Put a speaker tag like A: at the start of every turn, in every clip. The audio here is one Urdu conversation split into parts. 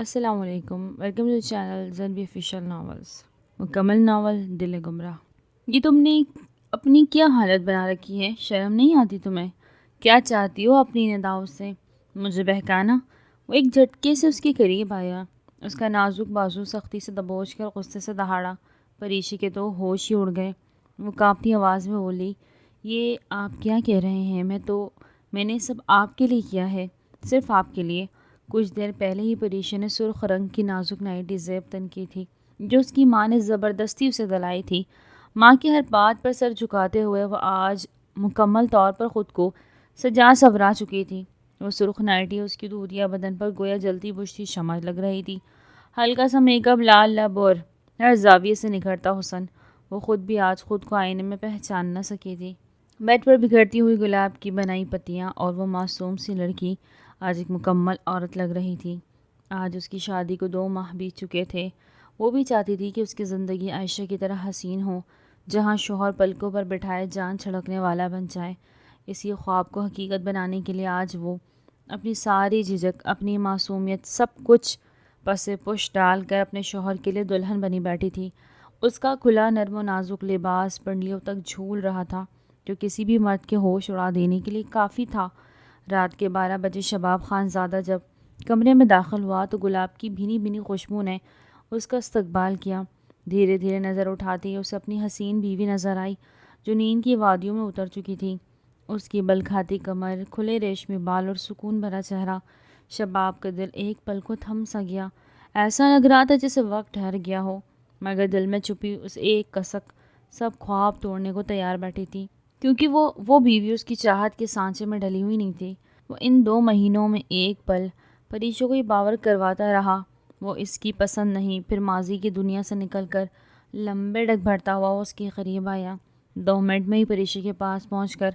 A: السلام علیکم، ویلکم ٹو چینل زنبی آفیشیل ناولز۔ مکمل ناول دل گمراہ۔ یہ تم نے اپنی کیا حالت بنا رکھی ہے؟ شرم نہیں آتی تمہیں؟ کیا چاہتی ہو اپنی نداؤں سے؟ مجھے بہکانا؟ وہ ایک جھٹکے سے اس کے قریب آیا، اس کا نازک بازو سختی سے دبوچ کر غصے سے دہاڑا۔ پریشی کے تو ہوش ہی اڑ گئے۔ وہ کانپتی آواز میں بولی، یہ آپ کیا کہہ رہے ہیں؟ میں نے سب آپ کے لیے کیا ہے، صرف آپ کے لیے۔ کچھ دیر پہلے ہی پریشا نے سرخ رنگ کی نازک نائٹی زیب تن کی تھی، جو اس کی ماں نے زبردستی اسے دلائی تھی۔ ماں کی ہر بات پر سر جھکاتے ہوئے وہ آج مکمل طور پر خود کو سجا سنورا چکی تھی۔ وہ سرخ نائٹی اس کی دودھیا بدن پر گویا جلتی بجھتی شمع لگ رہی تھی۔ ہلکا سا میک اپ، لال لب اور ہر زاویے سے نکھرتا حسن۔ وہ خود بھی آج خود کو آئینے میں پہچان نہ سکی تھی۔ بیڈ پر بکھرتی ہوئی گلاب کی بنائی پتیاں اور وہ معصوم سی لڑکی آج ایک مکمل عورت لگ رہی تھی۔ آج اس کی شادی کو 2 ماہ بیت چکے تھے۔ وہ بھی چاہتی تھی کہ اس کی زندگی عائشہ کی طرح حسین ہو، جہاں شوہر پلکوں پر بٹھائے جان چھڑکنے والا بن جائے۔ اسی خواب کو حقیقت بنانے کے لیے آج وہ اپنی ساری جھجک، اپنی معصومیت، سب کچھ پس پش ڈال کر اپنے شوہر کے لیے دلہن بنی بیٹھی تھی۔ اس کا کھلا نرم و نازک لباس پنڈلیوں تک جھول رہا تھا، جو کسی بھی مرد کے ہوش اڑا دینے کے لیے کافی تھا۔ رات کے 12 بجے شباب خان زادہ جب کمرے میں داخل ہوا تو گلاب کی بھینی بھینی خوشبو نے اس کا استقبال کیا۔ دھیرے دھیرے نظر اٹھاتی اسے اپنی حسین بیوی نظر آئی، جو نیند کی وادیوں میں اتر چکی تھی۔ اس کی بل کھاتی کمر، کھلے ریشمی بال اور سکون بھرا چہرہ، شباب کا دل ایک پل کو تھم سا گیا۔ ایسا لگ رہا تھا جیسے وقت ٹھہر گیا ہو، مگر دل میں چھپی اس ایک کسک سب خواب توڑنے کو تیار بیٹھی تھی، کیونکہ وہ بیوی اس کی چاہت کے سانچے میں ڈلی ہوئی نہیں تھی۔ وہ ان 2 مہینوں میں ایک پل پریشا کو یہ باور کرواتا رہا وہ اس کی پسند نہیں، پھر ماضی کی دنیا سے نکل کر لمبے ڈگ بھرتا ہوا وہ اس کے قریب آیا۔ 2 منٹ میں ہی پریشا کے پاس پہنچ کر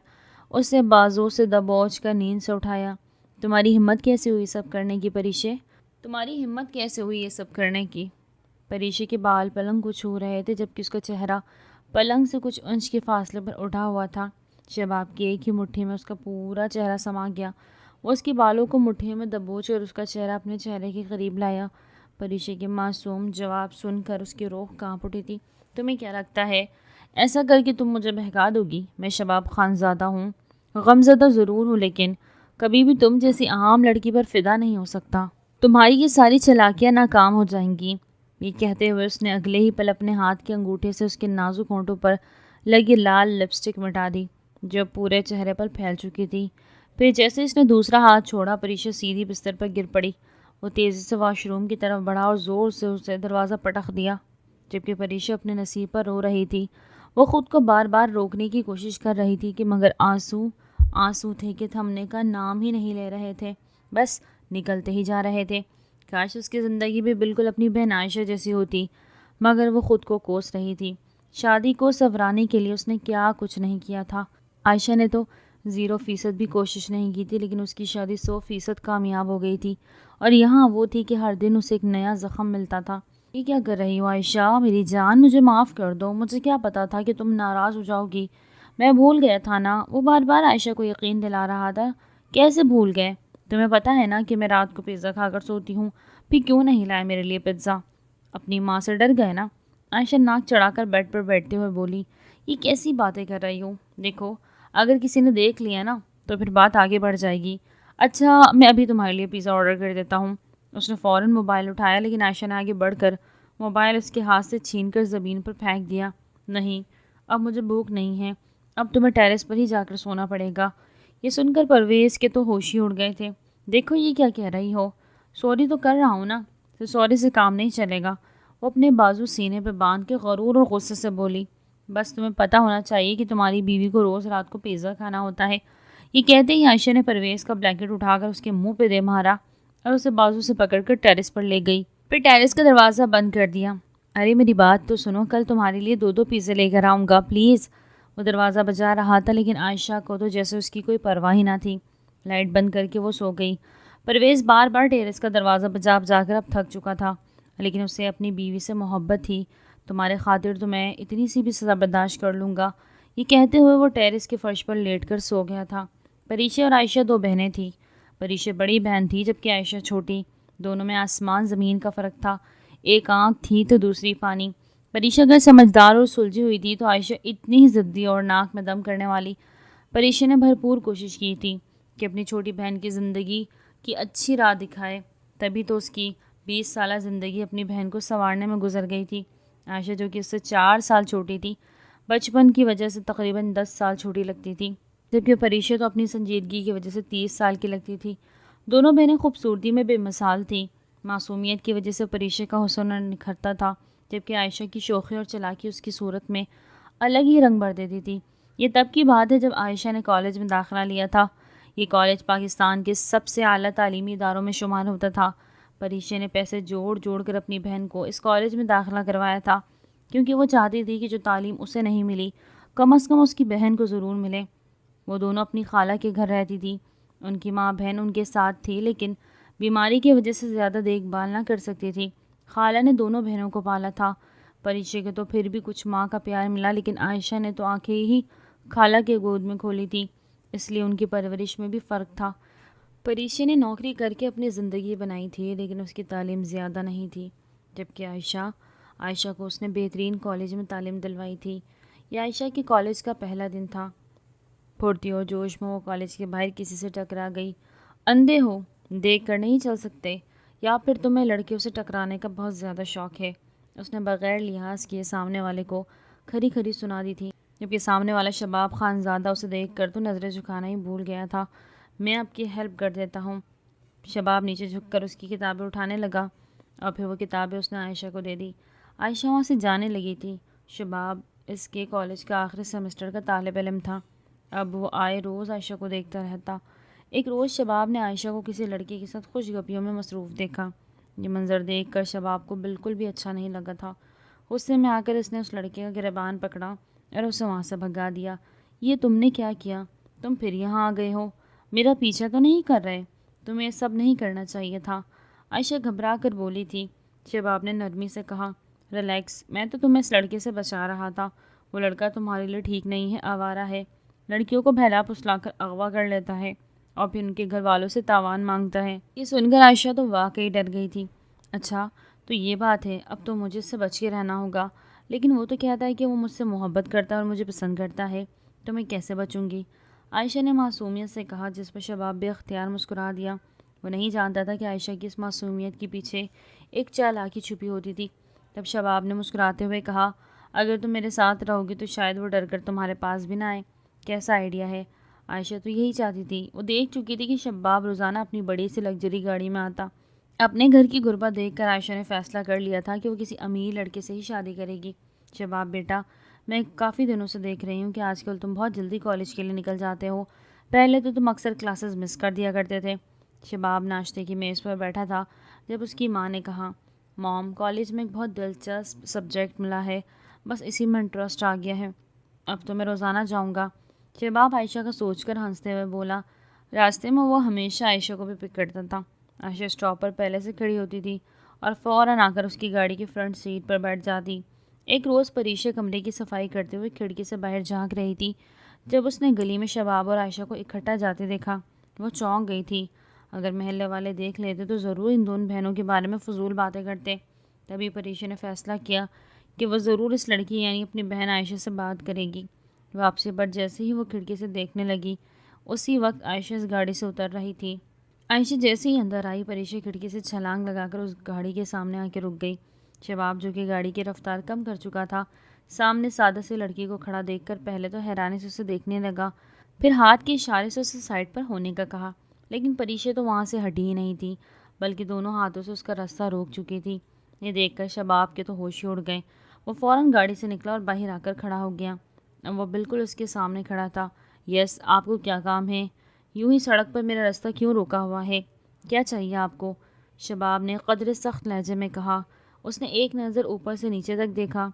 A: اسے بازو سے دبوچ کر نیند سے اٹھایا۔ تمہاری ہمت کیسے ہوئی سب کرنے کی پریشا؟ تمہاری ہمت کیسے ہوئی یہ سب کرنے کی؟ پریشا کے بال پلنگ کو چھو رہے تھے، جبکہ اس کا چہرہ پلنگ سے کچھ انچ کے فاصلے پر اٹھا ہوا تھا۔ شباب کی ایک ہی مٹھی میں اس کا پورا چہرہ سما گیا۔ وہ اس کے بالوں کو مٹھی میں دبوچ اور اس کا چہرہ اپنے چہرے کے قریب لایا۔ پریشا کے معصوم جواب سن کر اس کی روح کانپ اٹھی تھی۔ تمہیں کیا لگتا ہے ایسا کر کے تم مجھے بہکا دو گی؟ میں شباب خان زادہ ہوں، غمزدہ ضرور ہوں، لیکن کبھی بھی تم جیسی عام لڑکی پر فدا نہیں ہو سکتا۔ تمہاری یہ ساری چالاکیاں ناکام ہو جائیں گی۔ یہ کہتے ہوئے اس نے اگلے ہی پل اپنے ہاتھ کے انگوٹھے سے اس کے نازک ہونٹوں پر لگی لال لپسٹک مٹا دی، جو پورے چہرے پر پھیل چکی تھی۔ پھر جیسے اس نے دوسرا ہاتھ چھوڑا، پریشا سیدھی بستر پر گر پڑی۔ وہ تیزی سے واش روم کی طرف بڑھا اور زور سے اسے دروازہ پٹخ دیا، جبکہ پریشا اپنے نصیب پر رو رہی تھی۔ وہ خود کو بار بار روکنے کی کوشش کر رہی تھی، مگر آنسو تھے کہ تھمنے کا نام ہی نہیں لے رہے تھے، بس نکلتے ہی جا رہے تھے۔ کاش اس کی زندگی بھی بالکل اپنی بہن عائشہ جیسی ہوتی، مگر وہ خود کو کوس رہی تھی۔ شادی کو سنوارنے کے لیے اس نے کیا کچھ نہیں کیا تھا۔ عائشہ نے تو 0% بھی کوشش نہیں کی تھی، لیکن اس کی شادی 100% کامیاب ہو گئی تھی، اور یہاں وہ تھی کہ ہر دن اسے ایک نیا زخم ملتا تھا۔ یہ کیا کر رہی ہو عائشہ؟ میری جان، مجھے معاف کر دو، مجھے کیا پتا تھا کہ تم ناراض ہو جاؤ گی، میں بھول گیا تھا نا۔ وہ بار بار عائشہ کو یقین دلا رہا تھا۔ کیسے بھول گئے؟ تمہیں پتا ہے نا کہ میں رات کو پیزا کھا کر سوتی ہوں، پھر کیوں نہیں لائے میرے لیے پیزا؟ اپنی ماں سے ڈر گئے نا؟ عائشہ ناک چڑھا کر بیڈ پر بیٹھتے ہوئے بولی، یہ کیسی باتیں کر رہی ہوں؟ دیکھو، اگر کسی نے دیکھ لیا نا تو پھر بات آگے بڑھ جائے گی۔ اچھا، میں ابھی تمہارے لیے پیزا آرڈر کر دیتا ہوں۔ اس نے فوراً موبائل اٹھایا، لیکن عائشہ نے آگے بڑھ کر موبائل اس کے ہاتھ سے چھین کر زمین پر پھینک دیا۔ نہیں، اب مجھے بھوک نہیں ہے، اب تمہیں ٹیرس پر ہی جا کر سونا پڑے گا۔ یہ سن کر پرویز کے تو ہوش ہی اڑ گئے تھے۔ دیکھو یہ کیا کہہ رہی ہو؟ سوری تو کر رہا ہوں نا، تو سوری سے کام نہیں چلے گا۔ وہ اپنے بازو سینے پہ باندھ کے غرور اور غصے سے بولی، بس تمہیں پتہ ہونا چاہیے کہ تمہاری بیوی کو روز رات کو پیزا کھانا ہوتا ہے۔ یہ کہتے ہی عائشہ نے پرویز کا بلینکٹ اٹھا کر اس کے منہ پہ دے مارا اور اسے بازو سے پکڑ کر ٹیرس پر لے گئی، پھر ٹیرس کا دروازہ بند کر دیا۔ ارے میری بات تو سنو، کل تمہارے لیے 2 پیزے لے کر آؤں گا، پلیز۔ وہ دروازہ بجا رہا تھا، لیکن عائشہ کو تو جیسے اس کی کوئی پرواہ ہی نہ تھی۔ لائٹ بند کر کے وہ سو گئی۔ پرویز بار بار ٹیرس کا دروازہ بجا کر اب تھک چکا تھا، لیکن اسے اپنی بیوی سے محبت تھی۔ تمہارے خاطر تو میں اتنی سی بھی سزا برداشت کر لوں گا۔ یہ کہتے ہوئے وہ ٹیرس کے فرش پر لیٹ کر سو گیا تھا۔ پریشا اور عائشہ 2 بہنیں تھیں۔ پریشا بڑی بہن تھی، جبکہ عائشہ چھوٹی۔ دونوں میں آسمان زمین کا فرق تھا، ایک آنکھ تھی تو دوسری پانی۔ پریشا اگر سمجھدار اور سلجھی ہوئی تھی تو عائشہ اتنی ہی ضدی اور ناک میں دم کرنے والی۔ پریشا نے بھرپور کوشش کی تھی کہ اپنی چھوٹی بہن کی زندگی کی اچھی راہ دکھائے، تبھی تو اس کی 20 سالہ زندگی اپنی بہن کو سنوارنے میں گزر گئی تھی۔ عائشہ جو کہ اس سے 4 سال چھوٹی تھی، بچپن کی وجہ سے تقریباً 10 سال چھوٹی لگتی تھی، جبکہ پریشا تو اپنی سنجیدگی کی وجہ سے 30 سال کی لگتی تھی۔ دونوں بہنیں خوبصورتی میں بے مثال تھیں۔ معصومیت کی وجہ سے پریشا کا حسن نکھرتا تھا، جبکہ عائشہ کی شوخی اور چالاکی اس کی صورت میں الگ ہی رنگ بھر دیتی تھی۔ یہ تب کی بات ہے جب عائشہ نے کالج میں داخلہ لیا تھا۔ یہ کالج پاکستان کے سب سے اعلیٰ تعلیمی اداروں میں شمار ہوتا تھا۔ پریشا نے پیسے جوڑ جوڑ کر اپنی بہن کو اس کالج میں داخلہ کروایا تھا، کیونکہ وہ چاہتی تھی کہ جو تعلیم اسے نہیں ملی کم از کم اس کی بہن کو ضرور ملے۔ وہ دونوں اپنی خالہ کے گھر رہتی تھی۔ ان کی ماں بہن ان کے ساتھ تھی، لیکن بیماری کی وجہ سے زیادہ دیکھ بھال نہ کر سکتی تھی۔ خالہ نے دونوں بہنوں کو پالا تھا۔ پریشا کو تو پھر بھی کچھ ماں کا پیار ملا، لیکن عائشہ نے تو آنکھیں ہی خالہ کے گود میں کھولی تھی، اس لیے ان کی پرورش میں بھی فرق تھا۔ پریشا نے نوکری کر کے اپنی زندگی بنائی تھی، لیکن اس کی تعلیم زیادہ نہیں تھی، جبکہ عائشہ کو اس نے بہترین کالج میں تعلیم دلوائی تھی۔ یہ عائشہ کے کالج کا پہلا دن تھا۔ پھرتی اور جوش میں وہ کالج کے باہر کسی سے ٹکرا گئی۔ اندھے ہو، دیکھ کر نہیں چل سکتے، یا پھر تمہیں لڑکیوں سے ٹکرانے کا بہت زیادہ شوق ہے؟ اس نے بغیر لحاظ کیے سامنے والے کو کھری کھری سنا دی تھی، جبکہ سامنے والا شباب خانزادہ اسے دیکھ کر تو نظریں جھکانا ہی بھول گیا تھا۔ میں آپ کی ہیلپ کر دیتا ہوں۔ شباب نیچے جھک کر اس کی کتابیں اٹھانے لگا، اور پھر وہ کتابیں اس نے عائشہ کو دے دی۔ عائشہ وہاں سے جانے لگی تھی۔ شباب اس کے کالج کا آخری سیمسٹر کا طالب علم تھا۔ اب وہ آئے روز عائشہ کو دیکھتا رہتا۔ ایک روز شباب نے عائشہ کو کسی لڑکی کے ساتھ خوش گپیوں میں مصروف دیکھا۔ یہ منظر دیکھ کر شباب کو بالکل بھی اچھا نہیں لگا تھا۔ غصے میں آ کر اس نے اس لڑکے کا گریبان پکڑا اور اسے وہاں سے بھگا دیا۔ یہ تم نے کیا کیا؟ تم پھر یہاں آ گئے ہو؟ میرا پیچھا تو نہیں کر رہے؟ تمہیں یہ سب نہیں کرنا چاہیے تھا۔ عائشہ گھبرا کر بولی تھی۔ شباب نے نرمی سے کہا، ریلیکس، میں تو تمہیں اس لڑکے سے بچا رہا تھا۔ وہ لڑکا تمہارے لیے ٹھیک نہیں ہے، آوارہ ہے، لڑکیوں کو بہلا پھسلا کر اغوا کر لیتا ہے اور پھر ان کے گھر والوں سے تاوان مانگتا ہے۔ یہ سن کر عائشہ تو واقعی ڈر گئی تھی۔ اچھا تو یہ بات ہے، اب تو مجھے اس سے بچ کے رہنا ہوگا، لیکن وہ تو کہتا ہے کہ وہ مجھ سے محبت کرتا ہے اور مجھے پسند کرتا ہے، تو میں کیسے بچوں گی؟ عائشہ نے معصومیت سے کہا، جس پر شباب بے اختیار مسکرا دیا۔ وہ نہیں جانتا تھا کہ عائشہ کی اس معصومیت کے پیچھے ایک چالاکی چھپی ہوتی تھی۔ تب شباب نے مسکراتے ہوئے کہا، اگر تم میرے ساتھ رہو گی تو شاید وہ ڈر کر تمہارے پاس بھی نہ آئے۔ کیسا آئیڈیا ہے؟ عائشہ تو یہی چاہتی تھی۔ وہ دیکھ چکی تھی کہ شباب روزانہ اپنی بڑی سی لگژری گاڑی میں آتا۔ اپنے گھر کی غربت دیکھ کر عائشہ نے فیصلہ کر لیا تھا کہ وہ کسی امیر لڑکے سے ہی شادی کرے گی۔ شباب بیٹا، میں کافی دنوں سے دیکھ رہی ہوں کہ آج کل تم بہت جلدی کالج کے لیے نکل جاتے ہو، پہلے تو تم اکثر کلاسز مس کر دیا کرتے تھے۔ شباب ناشتے کی میز پر بیٹھا تھا جب اس کی ماں نے کہا، موم، کالج میں ایک بہت دلچسپ سبجیکٹ ملا ہے، بس اسی میں انٹرسٹ آ گیا ہے، اب تو میں روزانہ جاؤں گا۔ شباب عائشہ کا سوچ کر ہنستے ہوئے بولا۔ راستے میں وہ ہمیشہ عائشہ کو بھی پک کرتا تھا۔ عائشہ اسٹاپ پر پہلے سے کھڑی ہوتی تھی اور فوراً آ کر اس کی گاڑی کی فرنٹ سیٹ پر بیٹھ جاتی۔ ایک روز پریشا کمرے کی صفائی کرتے ہوئے کھڑکی سے باہر جھانک رہی تھی۔ جب اس نے گلی میں شباب اور عائشہ کو اکٹھا جاتے دیکھا، وہ چونک گئی تھی۔ اگر محلے والے دیکھ لیتے تو ضرور ان دونوں بہنوں کے بارے میں فضول باتیں کرتے۔ تبھی پریشا نے فیصلہ کیا کہ وہ ضرور اس لڑکی یعنی اپنی بہن عائشہ سے بات کرے گی۔ واپسی پر جیسے ہی وہ کھڑکی سے دیکھنے لگی، اسی وقت عائشہ اس گاڑی سے اتر رہی تھی۔ عائشہ جیسے ہی اندر آئی، پریشا کھڑکی سے چھلانگ لگا کر اس گاڑی کے سامنے آ کے رک گئی۔ شباب جو کہ گاڑی کی رفتار کم کر چکا تھا، سامنے سادہ سی لڑکی کو کھڑا دیکھ کر پہلے تو حیرانی سے اسے دیکھنے لگا، پھر ہاتھ کے اشارے سے اسے سائڈ پر ہونے کا کہا، لیکن پریشا تو وہاں سے ہٹی ہی نہیں تھی، بلکہ دونوں ہاتھوں سے اس کا راستہ روک چکی تھی۔ یہ دیکھ کر شباب کے تو ہوش ہی اڑ گئے۔ وہ فوراً گاڑی سے نکلا اور باہر آ کر کھڑا ہو گیا۔ وہ بالکل اس کے سامنے کھڑا تھا۔ یس، آپ کو کیا کام ہے؟ یوں ہی سڑک پر میرا راستہ کیوں روکا ہوا ہے؟ کیا چاہیے آپ کو؟ شباب نے قدرے سخت لہجے میں کہا۔ اس نے ایک نظر اوپر سے نیچے تک دیکھا۔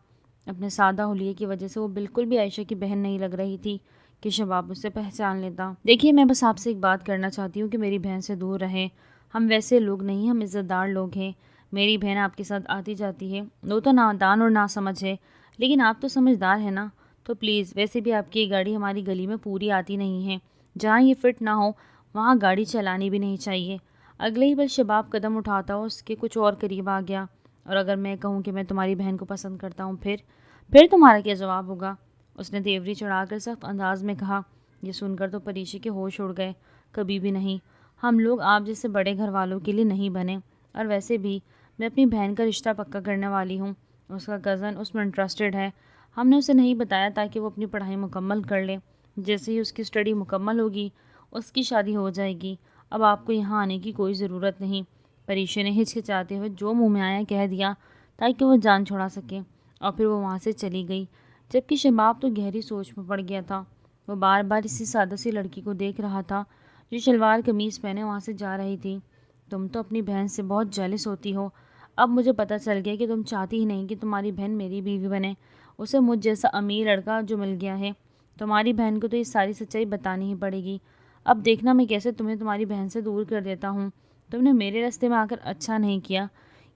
A: اپنے سادہ حلیے کی وجہ سے وہ بالکل بھی عائشہ کی بہن نہیں لگ رہی تھی کہ شباب اسے پہچان لیتا۔ دیکھیے، میں بس آپ سے ایک بات کرنا چاہتی ہوں کہ میری بہن سے دور رہیں۔ ہم ویسے لوگ نہیں، ہم عزت دار لوگ ہیں۔ میری بہن آپ کے ساتھ آتی جاتی ہے، وہ تو نادان اور ناسمجھ ہے، لیکن آپ تو سمجھدار ہیں نا، تو پلیز، ویسے بھی آپ کی گاڑی ہماری گلی میں پوری آتی نہیں ہے، جہاں یہ فٹ نہ ہو وہاں گاڑی چلانی بھی نہیں چاہیے۔ اگلے ہی پل شباب قدم اٹھاتا ہو اس کے کچھ اور قریب آ گیا۔ اور اگر میں کہوں کہ میں تمہاری بہن کو پسند کرتا ہوں پھر تمہارا کیا جواب ہوگا؟ اس نے تیوری چڑھا کر سخت انداز میں کہا۔ یہ سن کر تو پریشی کے ہوش اڑ گئے۔ کبھی بھی نہیں، ہم لوگ آپ جیسے بڑے گھر والوں کے لیے نہیں بنے، اور ویسے بھی میں اپنی بہن کا رشتہ پکا کرنے والی ہوں۔ اس کا کزن اس میں انٹرسٹڈ ہے۔ ہم نے اسے نہیں بتایا تاکہ وہ اپنی پڑھائی مکمل کر لے، جیسے ہی اس کی اسٹڈی مکمل ہوگی اس کی شادی ہو جائے گی۔ اب آپ کو یہاں آنے کی کوئی ضرورت نہیں۔ پریشی نے ہچکچاتے ہوئے جو منہ میں آیا کہہ دیا تاکہ وہ جان چھڑا سکے، اور پھر وہ وہاں سے چلی گئی، جبکہ شباب تو گہری سوچ میں پڑ گیا تھا۔ وہ بار بار اسی سادہ سی لڑکی کو دیکھ رہا تھا جو شلوار قمیض پہنے وہاں سے جا رہی تھی۔ تم تو اپنی بہن سے بہت جیلس ہوتی ہو۔ اب مجھے پتہ چل گیا کہ تم چاہتی ہی نہیں کہ تمہاری بہن میری بیوی بنے۔ اسے مجھ جیسا امیر لڑکا جو مل گیا ہے۔ تمہاری بہن کو تو یہ ساری سچائی بتانی ہی پڑے گی۔ اب دیکھنا میں کیسے تمہیں تمہاری بہن سے دور کر دیتا ہوں۔ تم نے میرے راستے میں آ کر اچھا نہیں کیا۔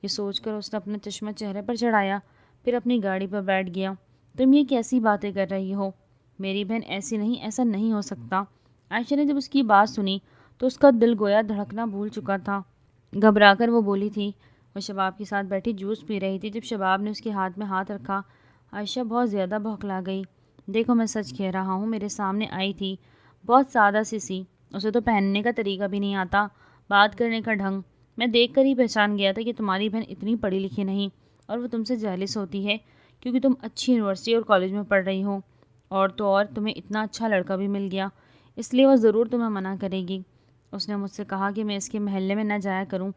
A: یہ سوچ کر اس نے اپنا چشمہ چہرے پر چڑھایا، پھر اپنی گاڑی پر بیٹھ گیا۔ تم یہ کیسی باتیں کر رہی ہو؟ میری بہن ایسی نہیں، ایسا نہیں ہو سکتا۔ عائشہ نے جب اس کی بات سنی تو اس کا دل گویا دھڑکنا بھول چکا تھا۔ گھبرا کر وہ بولی تھی۔ وہ شباب کے ساتھ بیٹھی جوس پی رہی تھی۔ جب شباب نے اس کے ہاتھ میں ہاتھ رکھا، عائشہ بہت زیادہ بھوکلا گئی۔ دیکھو میں سچ کہہ رہا ہوں، میرے سامنے آئی تھی، بہت سادہ سی، اسے تو پہننے کا طریقہ بھی نہیں آتا، بات کرنے کا ڈھنگ۔ میں دیکھ کر ہی پہچان گیا تھا کہ تمہاری بہن اتنی پڑھی لکھی نہیں، اور وہ تم سے جیلس ہوتی ہے کیونکہ تم اچھی یونیورسٹی اور کالج میں پڑھ رہی ہو، اور تو اور تمہیں اتنا اچھا لڑکا بھی مل گیا، اس لیے وہ ضرور تمہیں منع کرے گی۔ اس نے مجھ سے کہا کہ میں اس کے محلے میں نہ جایا کروں،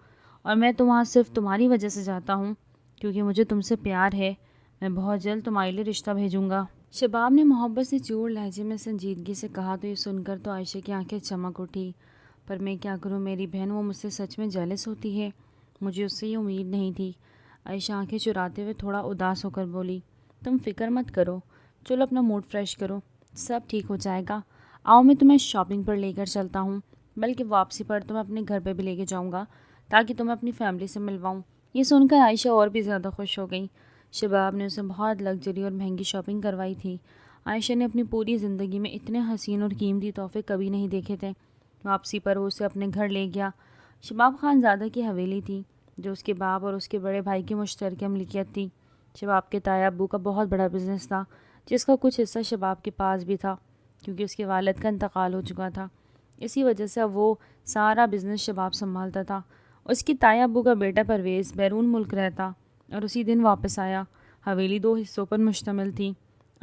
A: اور میں تو وہاں صرف تمہاری وجہ سے جاتا ہوں کیونکہ مجھے تم سے پیار ہے۔ میں بہت جلد تمہارے لیے رشتہ بھیجوں گا۔ شباب نے محبت سے چور لہجے میں سنجیدگی سے کہا تو یہ سن کر تو عائشہ کی آنکھیں چمک اٹھی۔ پر میں کیا کروں میری بہن، وہ مجھ سے سچ میں جیلس ہوتی ہے، مجھے اس سے یہ امید نہیں تھی۔ عائشہ آنکھیں چراتے ہوئے تھوڑا اداس ہو کر بولی، تم فکر مت کرو، چلو اپنا موڈ فریش کرو، سب ٹھیک ہو جائے گا۔ آؤ میں تمہیں شاپنگ پر لے کر چلتا ہوں، بلکہ واپسی پر تمہیں اپنے گھر پہ بھی لے کے جاؤں گا تاکہ تمہیں اپنی فیملی سے ملواؤں۔ یہ سن کر عائشہ اور بھی زیادہ خوش ہو گئی۔ شباب نے اسے بہت لگژری اور مہنگی شاپنگ کروائی تھی۔ عائشہ نے اپنی پوری زندگی میں اتنے حسین اور قیمتی تحفے کبھی نہیں دیکھے تھے۔ واپسی پر وہ اسے اپنے گھر لے گیا۔ شباب خان زادہ کی حویلی تھی جو اس کے باپ اور اس کے بڑے بھائی کی مشترکہ ملکیت تھی۔ شباب کے تایا ابو کا بہت بڑا بزنس تھا جس کا کچھ حصہ شباب کے پاس بھی تھا کیونکہ اس کے والد کا انتقال ہو چکا تھا۔ اسی وجہ سے اب وہ سارا بزنس شباب سنبھالتا تھا۔ اس کی تایا ابو کا بیٹا پرویز بیرون ملک رہتا اور اسی دن واپس آیا۔ حویلی 2 حصوں پر مشتمل تھی۔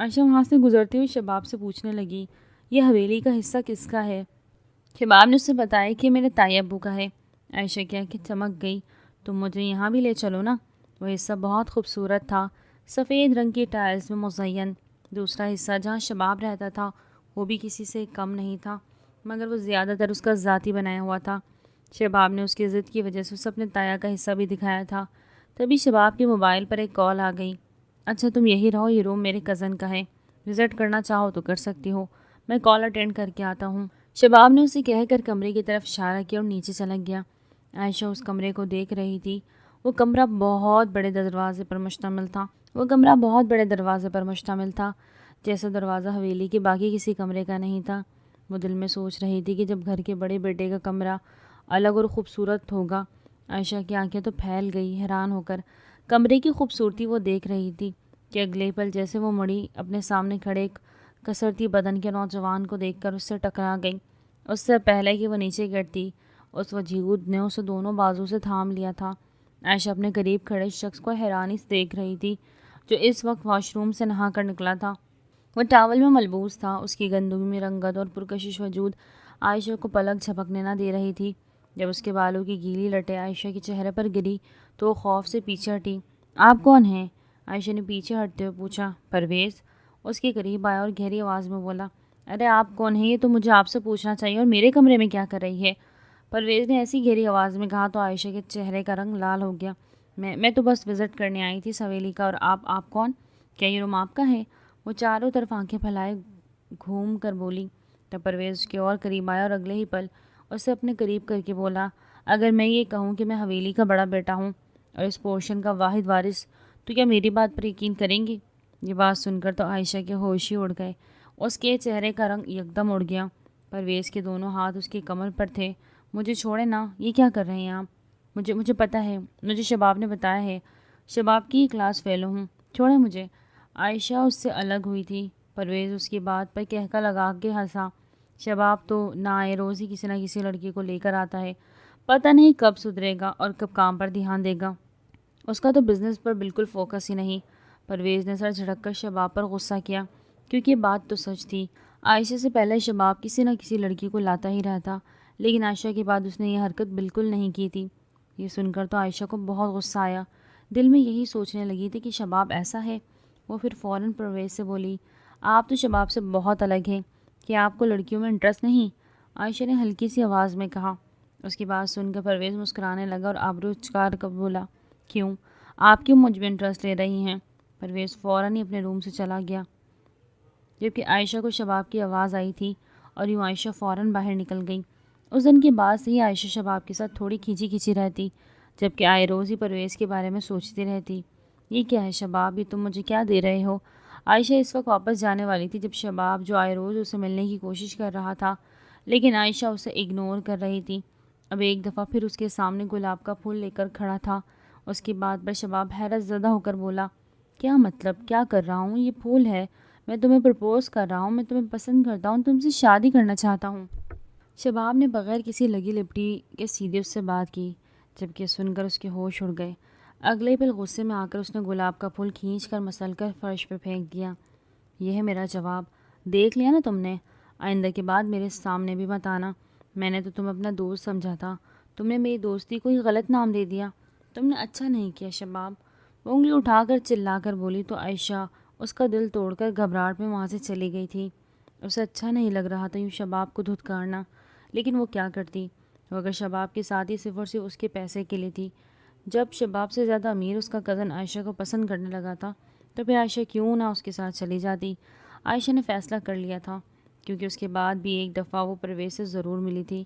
A: عائشہ وہاں سے گزرتی ہوئی شباب سے پوچھنے لگی، یہ حویلی کا حصہ کس کا ہے؟ شباب نے اسے بتایا کہ میرے تایا ابو کا ہے۔ عائشہ کی آنکھیں چمک گئی، تم مجھے یہاں بھی لے چلو نا۔ وہ حصہ بہت خوبصورت تھا، سفید رنگ کی ٹائلز میں مزین۔ دوسرا حصہ جہاں شباب رہتا تھا وہ بھی کسی سے کم نہیں تھا، مگر وہ زیادہ تر اس کا ذاتی بنایا ہوا تھا۔ شباب نے اس کی ضد کی وجہ سے اسے اپنے تایا کا حصہ بھی دکھایا تھا۔ تبھی شباب کے موبائل پر ایک کال آ گئی۔ اچھا تم یہی رہو، یہ روم میرے کزن کا ہے، وزٹ کرنا چاہو تو کر سکتی ہو، میں کال اٹینڈ کر کے آتا ہوں۔ شباب نے اسے کہہ کر کمرے کی طرف اشارہ کیا اور نیچے چلا گیا۔ عائشہ اس کمرے کو دیکھ رہی تھی۔ وہ کمرہ بہت بڑے دروازے پر مشتمل تھا، جیسا دروازہ حویلی کے باقی کسی کمرے کا نہیں تھا۔ وہ دل میں سوچ رہی تھی کہ جب گھر کے بڑے بیٹے کا کمرہ الگ اور خوبصورت ہوگا۔ عائشہ کی آنکھیں تو پھیل گئی، حیران ہو کر کمرے کی خوبصورتی وہ دیکھ رہی تھی کہ اگلے پل جیسے وہ مڑی اپنے سامنے کھڑے ایک کسرتی بدن کے نوجوان کو دیکھ کر اس سے ٹکرا گئی۔ اس سے پہلے کہ وہ نیچے گرتی، اس وجود نے اسے دونوں بازو سے تھام لیا تھا۔ عائشہ اپنے قریب کھڑے اس شخص کو حیرانی سے دیکھ رہی تھی جو اس وقت واش روم سے نہا کر نکلا تھا۔ وہ ٹاول میں ملبوس تھا، اس کی گندمی رنگت اور پرکشش وجود عائشہ کو پلک جھپکنے نہ دے رہی تھی۔ جب اس کے بالوں کی گیلی لٹیں عائشہ کے چہرے پر گری تو وہ خوف سے پیچھے ہٹی۔ آپ کون ہیں؟ عائشہ نے پیچھے ہٹتے ہوئے پوچھا۔ پرویز اس کے قریب آیا اور گہری آواز میں بولا، ارے آپ کون ہیں؟ یہ تو مجھے آپ سے پوچھنا چاہیے، اور میرے کمرے میں کیا کر رہی ہے؟ پرویز نے ایسی گہری آواز میں کہا تو عائشہ کے چہرے کا رنگ لال ہو گیا۔ میں تو بس وزٹ کرنے آئی تھی حویلی کا، اور آپ کون؟ کیا یہ روم آپ کا ہے؟ وہ چاروں طرف آنکھیں پھیلائے گھوم کر بولی۔ تب پرویز اس کے اور قریب آیا اور اگلے ہی پل اسے اپنے قریب کر کے بولا، اگر میں یہ کہوں کہ میں حویلی کا بڑا بیٹا ہوں اور اس پورشن کا واحد وارث، تو کیا میری بات پر یقین کریں گے؟ یہ بات سن کر تو عائشہ کے ہوش ہی اڑ گئے، اس کے چہرے کا رنگ یکدم اڑ گیا۔ پرویز کے دونوں ہاتھ اس کی کمر پر تھے، مجھے چھوڑیں نا، یہ کیا کر رہے ہیں آپ؟ مجھے پتہ ہے، مجھے شباب نے بتایا ہے، شباب کی کلاس فیلو ہوں، چھوڑیں مجھے۔ عائشہ اس سے الگ ہوئی تھی۔ پرویز اس کی بات پر کہکا لگا کے ہنسا۔ شباب تو نہ آئے روز ہی کسی نہ کسی لڑکی کو لے کر آتا ہے، پتہ نہیں کب سدھرے گا اور کب کام پر دھیان دے گا۔ اس کا تو بزنس پر بالکل فوکس ہی نہیں۔ پرویز نے سر جھٹک کر شباب پر غصہ کیا، کیونکہ یہ بات تو سچ تھی۔ عائشہ سے پہلے شباب کسی نہ کسی لڑکی کو لاتا ہی رہتا، لیکن عائشہ کے بعد اس نے یہ حرکت بالکل نہیں کی تھی۔ یہ سن کر تو عائشہ کو بہت غصہ آیا، دل میں یہی سوچنے لگی تھی کہ شباب ایسا ہے۔ وہ پھر فوراً پرویز سے بولی، آپ تو شباب سے بہت الگ ہیں، کہ آپ کو لڑکیوں میں انٹرسٹ نہیں؟ عائشہ نے ہلکی سی آواز میں کہا۔ اس کی بات سن کر پرویز مسکرانے لگا اور آبرو اچکار کر بولا، کیوں؟ آپ کیوں مجھ میں انٹرسٹ لے رہی ہیں؟ پرویز فوراً ہی اپنے روم سے چلا گیا، جبکہ عائشہ کو شباب کی آواز آئی تھی اور یوں عائشہ فوراً باہر نکل گئی۔ اس دن کے بعد سے ہی عائشہ شباب کے ساتھ تھوڑی کھینچی کھینچی رہتی، جبکہ آئے روز ہی پرویز کے بارے میں سوچتی رہتی۔ یہ کیا ہے شباب، یہ تم مجھے کیا دے رہے ہو؟ عائشہ اس وقت واپس جانے والی تھی جب شباب، جو آئے روز اسے ملنے کی کوشش کر رہا تھا، لیکن عائشہ اسے اگنور کر رہی تھی، اب ایک دفعہ پھر اس کے سامنے گلاب کا پھول لے کر کھڑا تھا۔ اس کی بات پر شباب حیرت زدہ ہو کر بولا، کیا مطلب؟ کیا کر رہا ہوں؟ یہ پھول ہے، میں تمہیں پرپوز کر رہا ہوں، میں تمہیں پسند کرتا ہوں، تم سے شادی کرنا چاہتا ہوں۔ شباب نے بغیر کسی لگی لپٹی کے سیدھے اس سے بات کی، جبکہ سن کر اس کے ہوش اڑ گئے۔ اگلے پل غصے میں آ کر اس نے گلاب کا پھول کھینچ کر مسل کر فرش پہ پھینک دیا۔ یہ ہے میرا جواب، دیکھ لیا نا تم نے؟ آئندہ کے بعد میرے سامنے بھی مت آنا، میں نے تو تمہیں اپنا دوست سمجھا تھا، تم نے میری دوستی کو ہی غلط نام دے دیا، تم نے اچھا نہیں کیا شباب۔ وہ انگلی اٹھا کر چلا کر بولی تو عائشہ اس کا دل توڑ کر گھبراہٹ میں وہاں سے چلی گئی تھی۔ اسے اچھا نہیں لگ رہا تھا یوں شباب کو دھتکارنا، لیکن وہ کیا کرتی؟ وہ اگر شباب کے ساتھ ہی صرف اور صرف اس کے پیسے کے لیے تھی۔ جب شباب سے زیادہ امیر اس کا کزن عائشہ کو پسند کرنے لگا تھا، تو پھر عائشہ کیوں نہ اس کے ساتھ چلی جاتی؟ عائشہ نے فیصلہ کر لیا تھا، کیونکہ اس کے بعد بھی ایک دفعہ وہ پرویز سے ضرور ملی تھی۔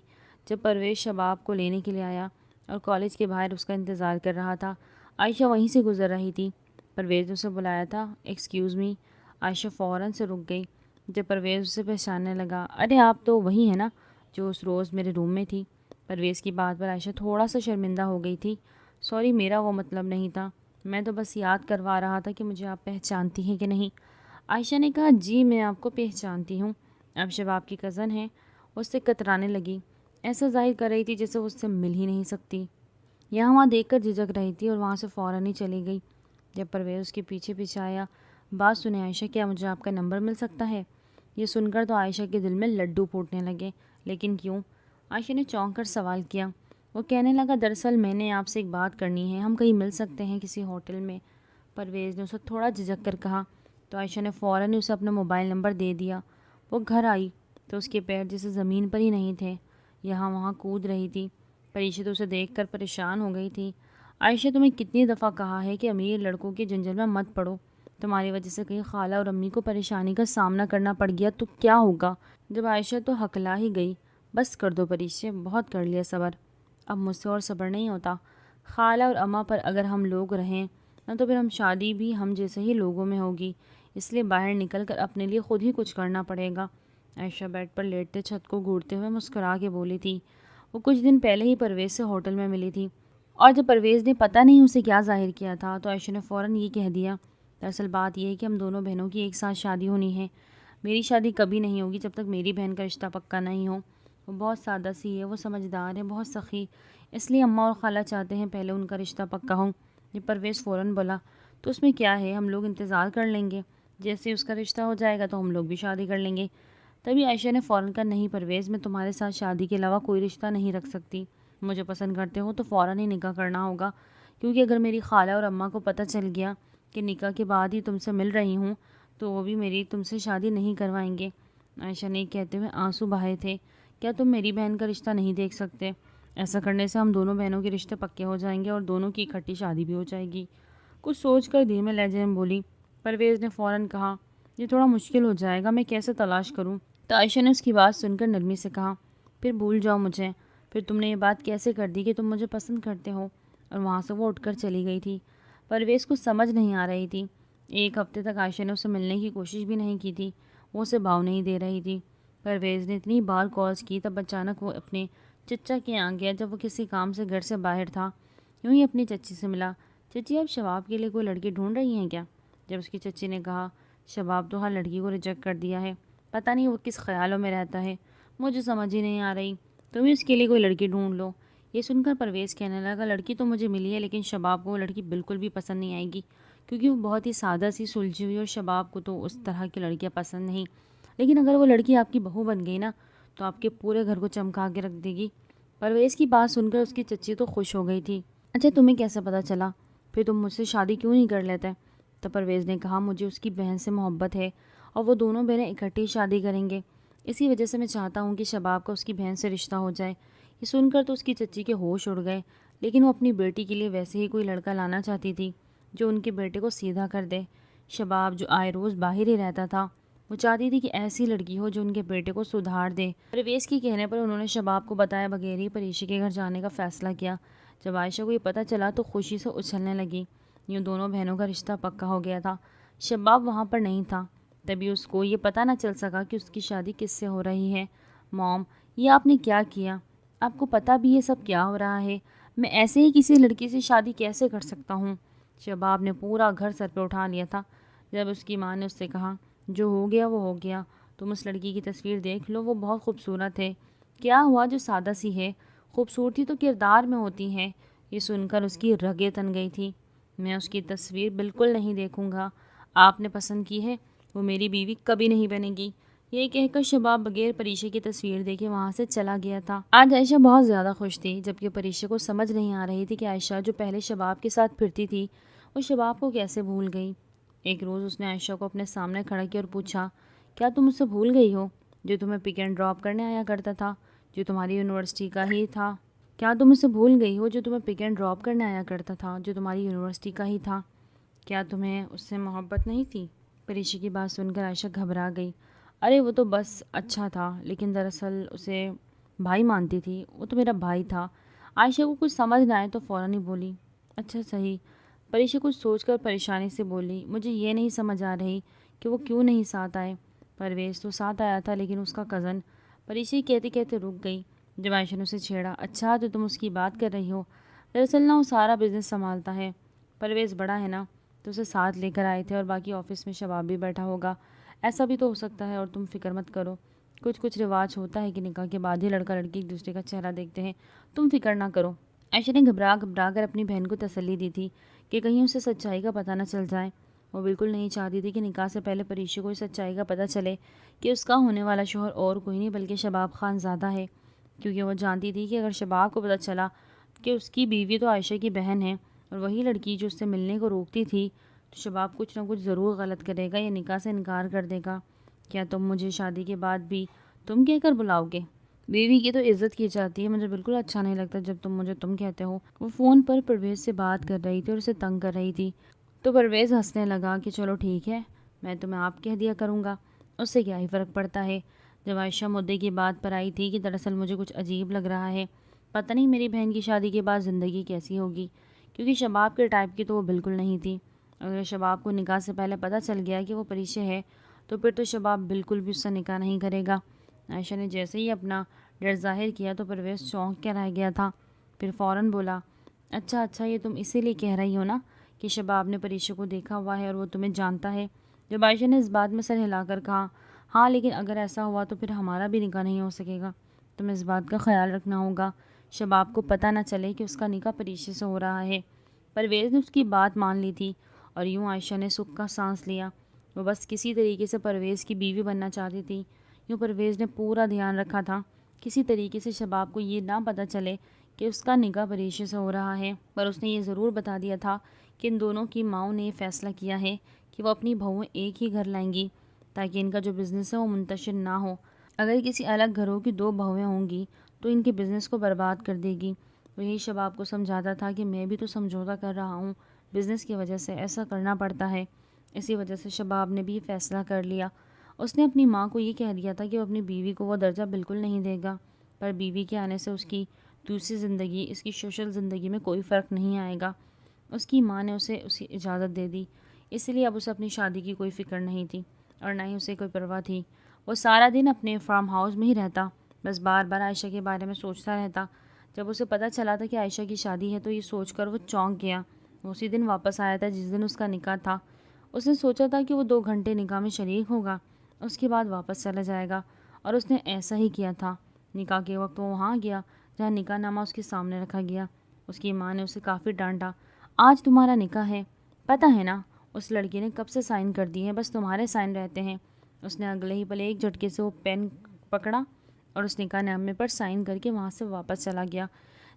A: جب پرویز شباب کو لینے کے لیے آیا اور کالج کے باہر اس کا انتظار کر رہا تھا، عائشہ وہیں سے گزر رہی تھی۔ پرویز نے اسے بلایا تھا، ایکسکیوز می۔ عائشہ فوراً سے رک گئی۔ جب پرویز اسے پہچاننے لگا، ارے آپ تو وہی ہیں نا جو اس روز میرے روم میں تھی۔ پرویز کی بات پر عائشہ تھوڑا سا شرمندہ ہو گئی تھی۔ سوری، میرا وہ مطلب نہیں تھا، میں تو بس یاد کروا رہا تھا کہ مجھے آپ پہچانتی ہیں کہ نہیں۔ عائشہ نے کہا، جی میں آپ کو پہچانتی ہوں، اب شباب کی کزن ہیں۔ اس سے کترانے لگی، ایسا ظاہر کر رہی تھی جیسے وہ اس سے مل ہی نہیں سکتی۔ یہاں وہاں دیکھ کر جھجک رہی تھی اور وہاں سے فوراً ہی چلی گئی۔ جب پرویز اس کے پیچھے پیچھے آیا، بات سنے عائشہ، کیا مجھے آپ کا نمبر مل سکتا ہے؟ یہ سن کر تو عائشہ کے دل میں لڈو پھوٹنے لگے، لیکن کیوں؟ عائشہ نے چونک کر سوال کیا۔ وہ کہنے لگا، دراصل میں نے آپ سے ایک بات کرنی ہے، ہم کہیں مل سکتے ہیں کسی ہوٹل میں؟ پرویز نے اسے تھوڑا جھجک کر کہا، تو عائشہ نے فوراً ہی اسے اپنا موبائل نمبر دے دیا۔ وہ گھر آئی تو اس کے پیر جیسے زمین پر ہی نہیں تھے، یہاں وہاں کود رہی تھی۔ پریشہ تو اسے دیکھ کر پریشان ہو گئی تھی۔ عائشہ، تمہیں کتنی دفعہ کہا ہے کہ امیر لڑکوں کے جنجل میں مت پڑو، تمہاری وجہ سے کہیں خالہ اور امی کو پریشانی کا سامنا کرنا پڑ گیا تو کیا ہوگا؟ جب عائشہ تو ہکلا ہی گئی، بس کر دو پریشہ، بہت کر لیا صبر، اب مجھ سے اور صبر نہیں ہوتا۔ خالہ اور اماں پر اگر ہم لوگ رہیں نہ تو پھر ہم شادی بھی ہم جیسے ہی لوگوں میں ہوگی، اس لیے باہر نکل کر اپنے لیے خود ہی کچھ کرنا پڑے گا۔ عائشہ بیڈ پر لیٹتے چھت کو گھورتے ہوئے مسکرا کے بولی تھی۔ وہ کچھ دن پہلے ہی پرویز سے ہوٹل میں ملی تھی، اور جب پرویز نے پتہ نہیں اسے کیا ظاہر کیا تھا تو عائشہ نے فوراً یہ کہہ دیا، دراصل بات یہ ہے کہ ہم دونوں بہنوں کی ایک ساتھ شادی ہونی ہے۔ میری شادی کبھی نہیں ہوگی جب تک میری بہن کا رشتہ پکا نہیں ہو۔ وہ بہت سادہ سی ہے، وہ سمجھدار ہے، بہت سخی، اس لیے اماں اور خالہ چاہتے ہیں پہلے ان کا رشتہ پکا ہو۔ یہ پرویز فوراً بولا، تو اس میں کیا ہے، ہم لوگ انتظار کر لیں گے، جیسے اس کا رشتہ ہو جائے گا تو ہم لوگ بھی شادی کر لیں گے۔ تبھی عائشہ نے فوراً کہا، نہیں پرویز، میں تمہارے ساتھ شادی کے علاوہ کوئی رشتہ نہیں رکھ سکتی، مجھے پسند کرتے ہو تو فوراً ہی نکاح کرنا ہوگا، کیونکہ اگر میری خالہ اور اماں کو پتہ چل گیا کہ نکاح کے بعد ہی تم سے مل رہی ہوں تو وہ بھی میری تم سے شادی نہیں کروائیں گے۔ عائشہ نے کہتے ہوئے آنسو بہائے تھے، کیا تم میری بہن کا رشتہ نہیں دیکھ سکتے؟ ایسا کرنے سے ہم دونوں بہنوں کے رشتے پکے ہو جائیں گے اور دونوں کی اکٹھی شادی بھی ہو جائے گی۔ کچھ سوچ کر دھیمے لہجے میں بولی۔ پرویز نے فوراً کہا، یہ تھوڑا مشکل ہو جائے گا، میں کیسے تلاش کروں؟ تو عائشہ نے اس کی بات سن کر نرمی سے کہا، پھر بھول جاؤ مجھے، پھر تم نے یہ بات کیسے کر دی کہ تم مجھے پسند کرتے ہو؟ اور وہاں سے وہ اٹھ کر چلی گئی تھی۔ پرویز کو سمجھ نہیں آ رہی تھی، ایک ہفتے تک عائشہ نے اسے ملنے کی کوشش بھی نہیں کی تھی، وہ اسے بھاؤ نہیں دے رہی تھی۔ پرویز نے اتنی بار کالز کی، تب اچانک وہ اپنے چچا کے یہاں گیا جب وہ کسی کام سے گھر سے باہر تھا۔ یوں ہی اپنی چچی سے ملا۔ چچی آپ شباب کے لیے کوئی لڑکی ڈھونڈ رہی ہیں کیا؟ جب اس کی چچی نے کہا شباب تو ہر لڑکی کو ریجیکٹ کر دیا ہے، پتہ نہیں وہ کس خیالوں میں رہتا ہے، مجھے سمجھ ہی نہیں آ رہی، تم ہی اس کے لیے کوئی لڑکی ڈھونڈ لو۔ یہ سن کر پرویز کہنے لگا لڑکی تو مجھے ملی ہے لیکن شباب کو وہ لڑکی بالکل بھی پسند نہیں آئے گی، کیونکہ وہ بہت ہی سادہ سی سلجھی ہوئی اور شباب کو تو اس طرح کی لڑکیاں پسند نہیں، لیکن اگر وہ لڑکی آپ کی بہو بن گئی نا تو آپ کے پورے گھر کو چمکا کے رکھ دے گی۔ پرویز کی بات سن کر اس کی چچی تو خوش ہو گئی تھی۔ اچھا تمہیں کیسے پتہ چلا؟ پھر تم مجھ سے شادی کیوں نہیں کر لیتے؟ تو پرویز نے کہا مجھے اس کی بہن سے محبت ہے اور وہ دونوں بہنیں اکٹھی شادی کریں گے، اسی وجہ سے میں چاہتا ہوں کہ شباب کا اس کی بہن سے رشتہ ہو جائے۔ یہ سن کر تو اس کی چچی کے ہوش اڑ گئے، لیکن وہ اپنی بیٹی کے لیے ویسے ہی کوئی لڑکا لانا چاہتی تھی جو ان کے بیٹے کو سیدھا کر دے۔ شباب جو آئے روز باہر ہی رہتا تھا، وہ چاہتی تھی کہ ایسی لڑکی ہو جو ان کے بیٹے کو سدھار دے۔ پرویز کے کہنے پر انہوں نے شباب کو بتایا بغیر ہی پریشی کے گھر جانے کا فیصلہ کیا۔ جب عائشہ کو یہ پتہ چلا تو خوشی سے اچھلنے لگی، یوں دونوں بہنوں کا رشتہ پکا ہو گیا تھا۔ شباب وہاں پر نہیں تھا، تبھی اس کو یہ پتہ نہ چل سکا کہ اس کی شادی کس سے ہو رہی ہے۔ موم، یہ آپ نے کیا کیا؟ آپ کو پتہ بھی یہ سب کیا ہو رہا ہے؟ میں ایسے ہی کسی لڑکی سے شادی کیسے کر سکتا ہوں؟ شباب نے پورا گھر سر پہ اٹھا لیا تھا جب اس کی ماں نے اس سے کہا جو ہو گیا وہ ہو گیا، تم اس لڑکی کی تصویر دیکھ لو، وہ بہت خوبصورت ہے۔ کیا ہوا جو سادہ سی ہے؟ خوبصورتی تو کردار میں ہوتی ہے۔ یہ سن کر اس کی رگیں تن گئی تھی۔ میں اس کی تصویر بالکل نہیں دیکھوں گا، آپ نے پسند کی ہے، وہ میری بیوی کبھی نہیں بنے گی۔ یہ کہہ کر شباب بغیر پریشے کی تصویر دیکھے وہاں سے چلا گیا تھا۔ آج عائشہ بہت زیادہ خوش تھی، جبکہ پریشے کو سمجھ نہیں آ رہی تھی کہ عائشہ جو پہلے شباب کے ساتھ پھرتی تھی وہ شباب کو کیسے بھول گئی۔ ایک روز اس نے عائشہ کو اپنے سامنے کھڑا کیا اور پوچھا کیا تم مجھ سے بھول گئی ہو جو تمہیں پک اینڈ ڈراپ کرنے آیا کرتا تھا، جو تمہاری یونیورسٹی کا ہی تھا؟ کیا تم مجھ سے بھول گئی ہو جو تمہیں پک اینڈ ڈراپ کرنے آیا کرتا تھا، جو تمہاری یونیورسٹی کا ہی تھا؟ کیا تمہیں اس سے محبت نہیں تھی؟ پریشی کی بات سن کر عائشہ گھبرا گئی۔ ارے وہ تو بس اچھا تھا، لیکن دراصل اسے بھائی مانتی تھی، وہ تو میرا بھائی تھا۔ عائشہ کو کچھ سمجھ نہ آئے تو فوراً ہی بولی اچھا صحیح۔ پریشی کچھ سوچ کر پریشانی سے بولی مجھے یہ نہیں سمجھ آ رہی کہ وہ کیوں نہیں ساتھ آئے۔ پرویز تو ساتھ آیا تھا لیکن اس کا کزن۔ پریشی کہتے کہتے رک گئی جب عائشہ نے اسے چھیڑا اچھا تو تم اس کی بات کر رہی ہو؟ دراصل نہ وہ سارا بزنس سنبھالتا ہے، پرویز بڑا ہے نا تو اسے ساتھ لے کر آئے تھے، اور باقی آفس میں شباب بھی بیٹھا ہوگا، ایسا بھی تو ہو سکتا ہے، اور تم فکر مت کرو، کچھ رواج ہوتا ہے کہ نکاح کے بعد ہی لڑکا لڑکی ایک دوسرے کا چہرہ دیکھتے ہیں، تم فکر نہ کرو۔ عائشہ نے گھبرا کر اپنی بہن کو تسلی دی تھی کہ کہیں اسے سچائی کا پتہ نہ چل جائے۔ وہ بالکل نہیں چاہتی تھی کہ نکاح سے پہلے پریشی کو اس سچائی کا پتہ چلے کہ اس کا ہونے والا شوہر اور کوئی نہیں بلکہ شباب خان زادہ ہے، کیونکہ وہ جانتی تھی کہ اگر شباب کو پتہ چلا کہ اس کی بیوی تو عائشہ کی بہن ہے اور وہی لڑکی جو اس سے ملنے کو روکتی تھی، تو شباب کچھ نہ کچھ ضرور غلط کرے گا یا نکاح سے انکار کر دے گا۔ کیا تم مجھے شادی کے بعد بھی تم کہہ کر بلاؤ گے؟ بیوی کی تو عزت کی جاتی ہے، مجھے بالکل اچھا نہیں لگتا جب تم مجھے تم کہتے ہو۔ وہ فون پر پرویز سے بات کر رہی تھی اور اسے تنگ کر رہی تھی، تو پرویز ہنسنے لگا کہ چلو ٹھیک ہے، میں تمہیں آپ کہہ دیا کروں گا، اس سے کیا ہی فرق پڑتا ہے۔ جب عائشہ مدعے کی بات پر آئی تھی کہ دراصل مجھے کچھ عجیب لگ رہا ہے، پتہ نہیں میری بہن کی شادی کے بعد زندگی کیسی ہوگی، کیونکہ شباب کے ٹائپ کی تو وہ بالکل نہیں تھی۔ اگر شباب کو نکاح سے پہلے پتہ چل گیا کہ وہ پریشے ہے تو پھر تو شباب بالکل بھی اس سے نکاح نہیں کرے گا۔ عائشہ نے جیسے ہی اپنا ڈر ظاہر کیا تو پرویز چونک کے رہ گیا تھا، پھر فوراً بولا اچھا یہ تم اسی لیے کہہ رہی ہو نا کہ شباب نے پریشے کو دیکھا ہوا ہے اور وہ تمہیں جانتا ہے؟ جب عائشہ نے اس بات میں سر ہلا کر کہا ہاں لیکن اگر ایسا ہوا تو پھر ہمارا بھی نکاح نہیں ہو سکے گا، تمہیں اس بات کا خیال رکھنا ہوگا شباب کو پتہ نہ چلے کہ اس کا نکاح پریشے سے ہو رہا ہے۔ پرویز نے اس کی بات مان لی تھی اور یوں عائشہ نے سکھ کا سانس لیا، وہ بس کسی طریقے سے پرویز کی بیوی بننا چاہتی تھی۔ یوں پرویز نے پورا دھیان رکھا تھا کسی طریقے سے شباب کو یہ نہ پتہ چلے کہ اس کا نکاح پریشے سے ہو رہا ہے، پر اس نے یہ ضرور بتا دیا تھا کہ ان دونوں کی ماؤں نے یہ فیصلہ کیا ہے کہ وہ اپنی بہویں ایک ہی گھر لائیں گی تاکہ ان کا جو بزنس ہے وہ منتشر نہ ہو۔ اگر کسی الگ گھروں کی دو بہویں ہوں گی تو ان کے بزنس کو برباد کر دے گی۔ وہ یہی شباب کو سمجھاتا تھا کہ میں بھی تو سمجھوتا کر رہا ہوں، بزنس کی وجہ سے ایسا کرنا پڑتا ہے۔ اسی وجہ سے شباب نے بھی یہ فیصلہ کر لیا۔ اس نے اپنی ماں کو یہ کہہ دیا تھا کہ وہ اپنی بیوی کو وہ درجہ بالکل نہیں دے گا، پر بیوی کے آنے سے اس کی دوسری زندگی، اس کی سوشل زندگی میں کوئی فرق نہیں آئے گا۔ اس کی ماں نے اسے اجازت دے دی، اس لیے اب اسے اپنی شادی کی کوئی فکر نہیں تھی اور نہ ہی اسے کوئی پرواہ تھی۔ وہ سارا دن اپنے فارم ہاؤس میں ہی رہتا بس بار بار عائشہ کے بارے میں سوچتا رہتا۔ جب اسے پتہ چلا تھا کہ عائشہ کی شادی ہے تو یہ سوچ کر وہ چونک گیا۔ وہ اسی دن واپس آیا تھا جس دن اس کا نکاح تھا۔ اس نے سوچا تھا کہ وہ 2 گھنٹے نکاح میں شریک ہوگا، اس کے بعد واپس چلا جائے گا، اور اس نے ایسا ہی کیا تھا۔ نکاح کے وقت وہ وہاں گیا جہاں نکاح نامہ اس کے سامنے رکھا گیا۔ اس کی ماں نے اسے کافی ڈانٹا۔ آج تمہارا نکاح ہے، پتہ ہے نا، اس لڑکی نے کب سے سائن کر دی ہے، بس تمہارے سائن رہتے ہیں۔ اس نے اگلے ہی پل ایک جھٹکے سے وہ پین پکڑا اور اس نکاح نامے پر سائن کر کے وہاں سے واپس چلا گیا۔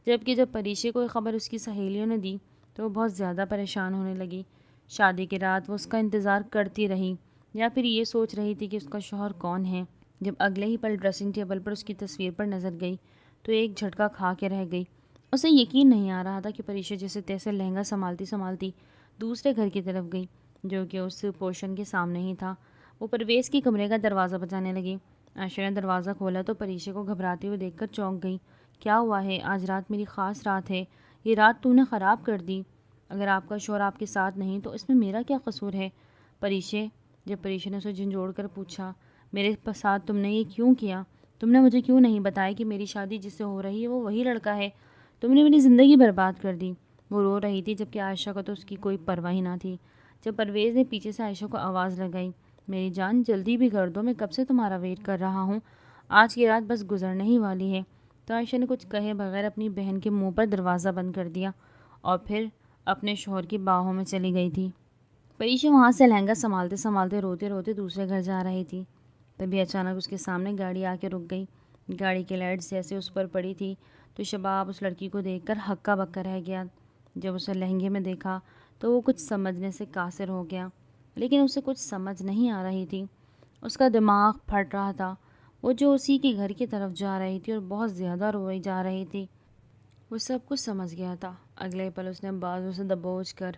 A: جبکہ جب پریشے کو یہ خبر اس کی سہیلیوں نے دی تو وہ بہت زیادہ پریشان ہونے لگی۔ شادی کی رات وہ اس کا انتظار کرتی رہی، یا پھر یہ سوچ رہی تھی کہ اس کا شوہر کون ہے۔ جب اگلے ہی پل ڈریسنگ ٹیبل پر اس کی تصویر پر نظر گئی تو ایک جھٹکا کھا کے رہ گئی۔ اسے یقین نہیں آ رہا تھا کہ پریشا جیسے تیسے لہنگا سنبھالتی دوسرے گھر کی طرف گئی جو کہ اس پورشن کے سامنے ہی تھا۔ وہ پرویز کے کمرے کا دروازہ بجانے لگی۔ عائشہ نے دروازہ کھولا تو پریشا کو گھبراتے ہوئے دیکھ کر چونک گئی۔ کیا ہوا ہے؟ آج رات میری خاص رات ہے، یہ رات تو نے خراب کر دی۔ اگر آپ کا شوہر آپ کے ساتھ نہیں تو اس میں میرا کیا قصور ہے؟ جب پریشا نے اسے جھنجھوڑ کر پوچھا، میرے ساتھ تم نے یہ کیوں کیا؟ تم نے مجھے کیوں نہیں بتایا کہ میری شادی جس سے ہو رہی ہے وہ وہی لڑکا ہے؟ تم نے میری زندگی برباد کر دی۔ وہ رو رہی تھی جبکہ عائشہ کو تو اس کی کوئی پرواہ ہی نہ تھی۔ جب پرویز نے پیچھے سے عائشہ کو آواز لگائی، میری جان جلدی بھی کر دو، میں کب سے تمہارا ویٹ کر رہا ہوں، آج کی رات بس گزرنے ہی والی ہے، تو عائشہ نے کچھ کہے بغیر اپنی بہن کے منہ پر دروازہ بند کر دیا اور پھر اپنے شوہر کی باہوں میں چلی گئی تھی۔ پریشا وہاں سے لہنگا سنبھالتے روتے روتے دوسرے گھر جا رہی تھی۔ تبھی اچانک اس کے سامنے گاڑی آ کے رک گئی۔ گاڑی کی لائٹس جیسے اس پر پڑی تھی تو شباب اس لڑکی کو دیکھ کر ہکا بکا رہ گیا۔ جب اسے لہنگے میں دیکھا تو وہ کچھ سمجھنے سے قاصر ہو گیا، لیکن اسے کچھ سمجھ نہیں آ رہی تھی۔ اس کا دماغ پھٹ رہا تھا۔ وہ جو اسی کے گھر کی طرف جا رہی تھی اور بہت زیادہ روئی جا رہی تھی، وہ سب کچھ سمجھ گیا تھا۔ اگلے پل اس نے بازو سے دبوچ کر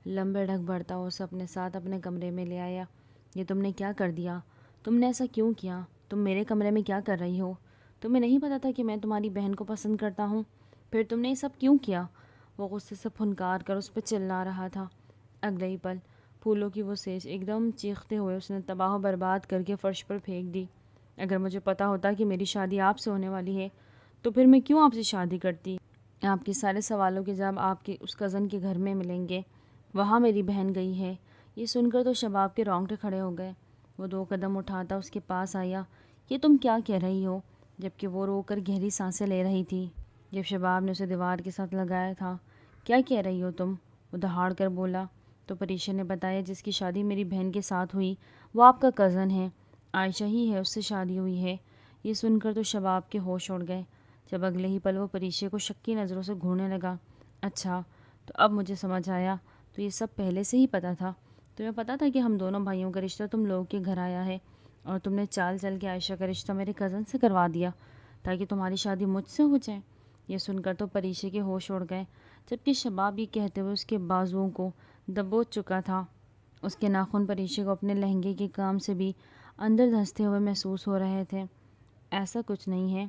A: لمبے ڈھک بڑھتا ہوا اسے اپنے ساتھ اپنے کمرے میں لے آیا۔ یہ تم نے کیا کر دیا؟ تم نے ایسا کیوں کیا؟ تم میرے کمرے میں کیا کر رہی ہو؟ تمہیں نہیں پتا تھا کہ میں تمہاری بہن کو پسند کرتا ہوں؟ پھر تم نے یہ سب کیوں کیا؟ وہ غصے سے پھنکار کر اس پہ چلا رہا تھا۔ اگلے ہی پل پھولوں کی وہ سیج ایک دم چیختے ہوئے اس نے تباہ و برباد کر کے فرش پر پھینک دی۔ اگر مجھے پتا ہوتا کہ میری شادی آپ سے ہونے والی ہے تو پھر میں کیوں آپ سے شادی کرتی؟ آپ کے سارے سوالوں کے جواب آپ کے اس کزن کے گھر میں ملیں گے، وہاں میری بہن گئی ہے۔ یہ سن کر تو شباب کے رونگٹے کھڑے ہو گئے۔ وہ 2 قدم اٹھاتا اس کے پاس آیا۔ یہ تم کیا کہہ رہی ہو؟ جبکہ وہ رو کر گہری سانسیں لے رہی تھی۔ جب شباب نے اسے دیوار کے ساتھ لگایا تھا، کیا کہہ رہی ہو تم؟ وہ دہاڑ کر بولا۔ تو پریشا نے بتایا، جس کی شادی میری بہن کے ساتھ ہوئی وہ آپ کا کزن ہے، عائشہ ہی ہے، اس سے شادی ہوئی ہے۔ یہ سن کر تو شباب کے ہوش اڑ گئے۔ جب اگلے ہی پل وہ پریشا کو شکی نظروں سے گھورنے لگا۔ اچھا، تو اب مجھے سمجھ آیا، تو یہ سب پہلے سے ہی پتا تھا؟ تمہیں پتا تھا کہ ہم دونوں بھائیوں کا رشتہ تم لوگوں کے گھر آیا ہے، اور تم نے چال چل کے عائشہ کا رشتہ میرے کزن سے کروا دیا تاکہ تمہاری شادی مجھ سے ہو جائے؟ یہ سن کر تو پریشا کے ہوش اڑ گئے، جبکہ شباب یہ کہتے ہوئے اس کے بازوؤں کو دبوچ چکا تھا۔ اس کے ناخن پریشا کو اپنے لہنگے کے کام سے بھی اندر دھنستے ہوئے محسوس ہو رہے تھے۔ ایسا کچھ نہیں ہے،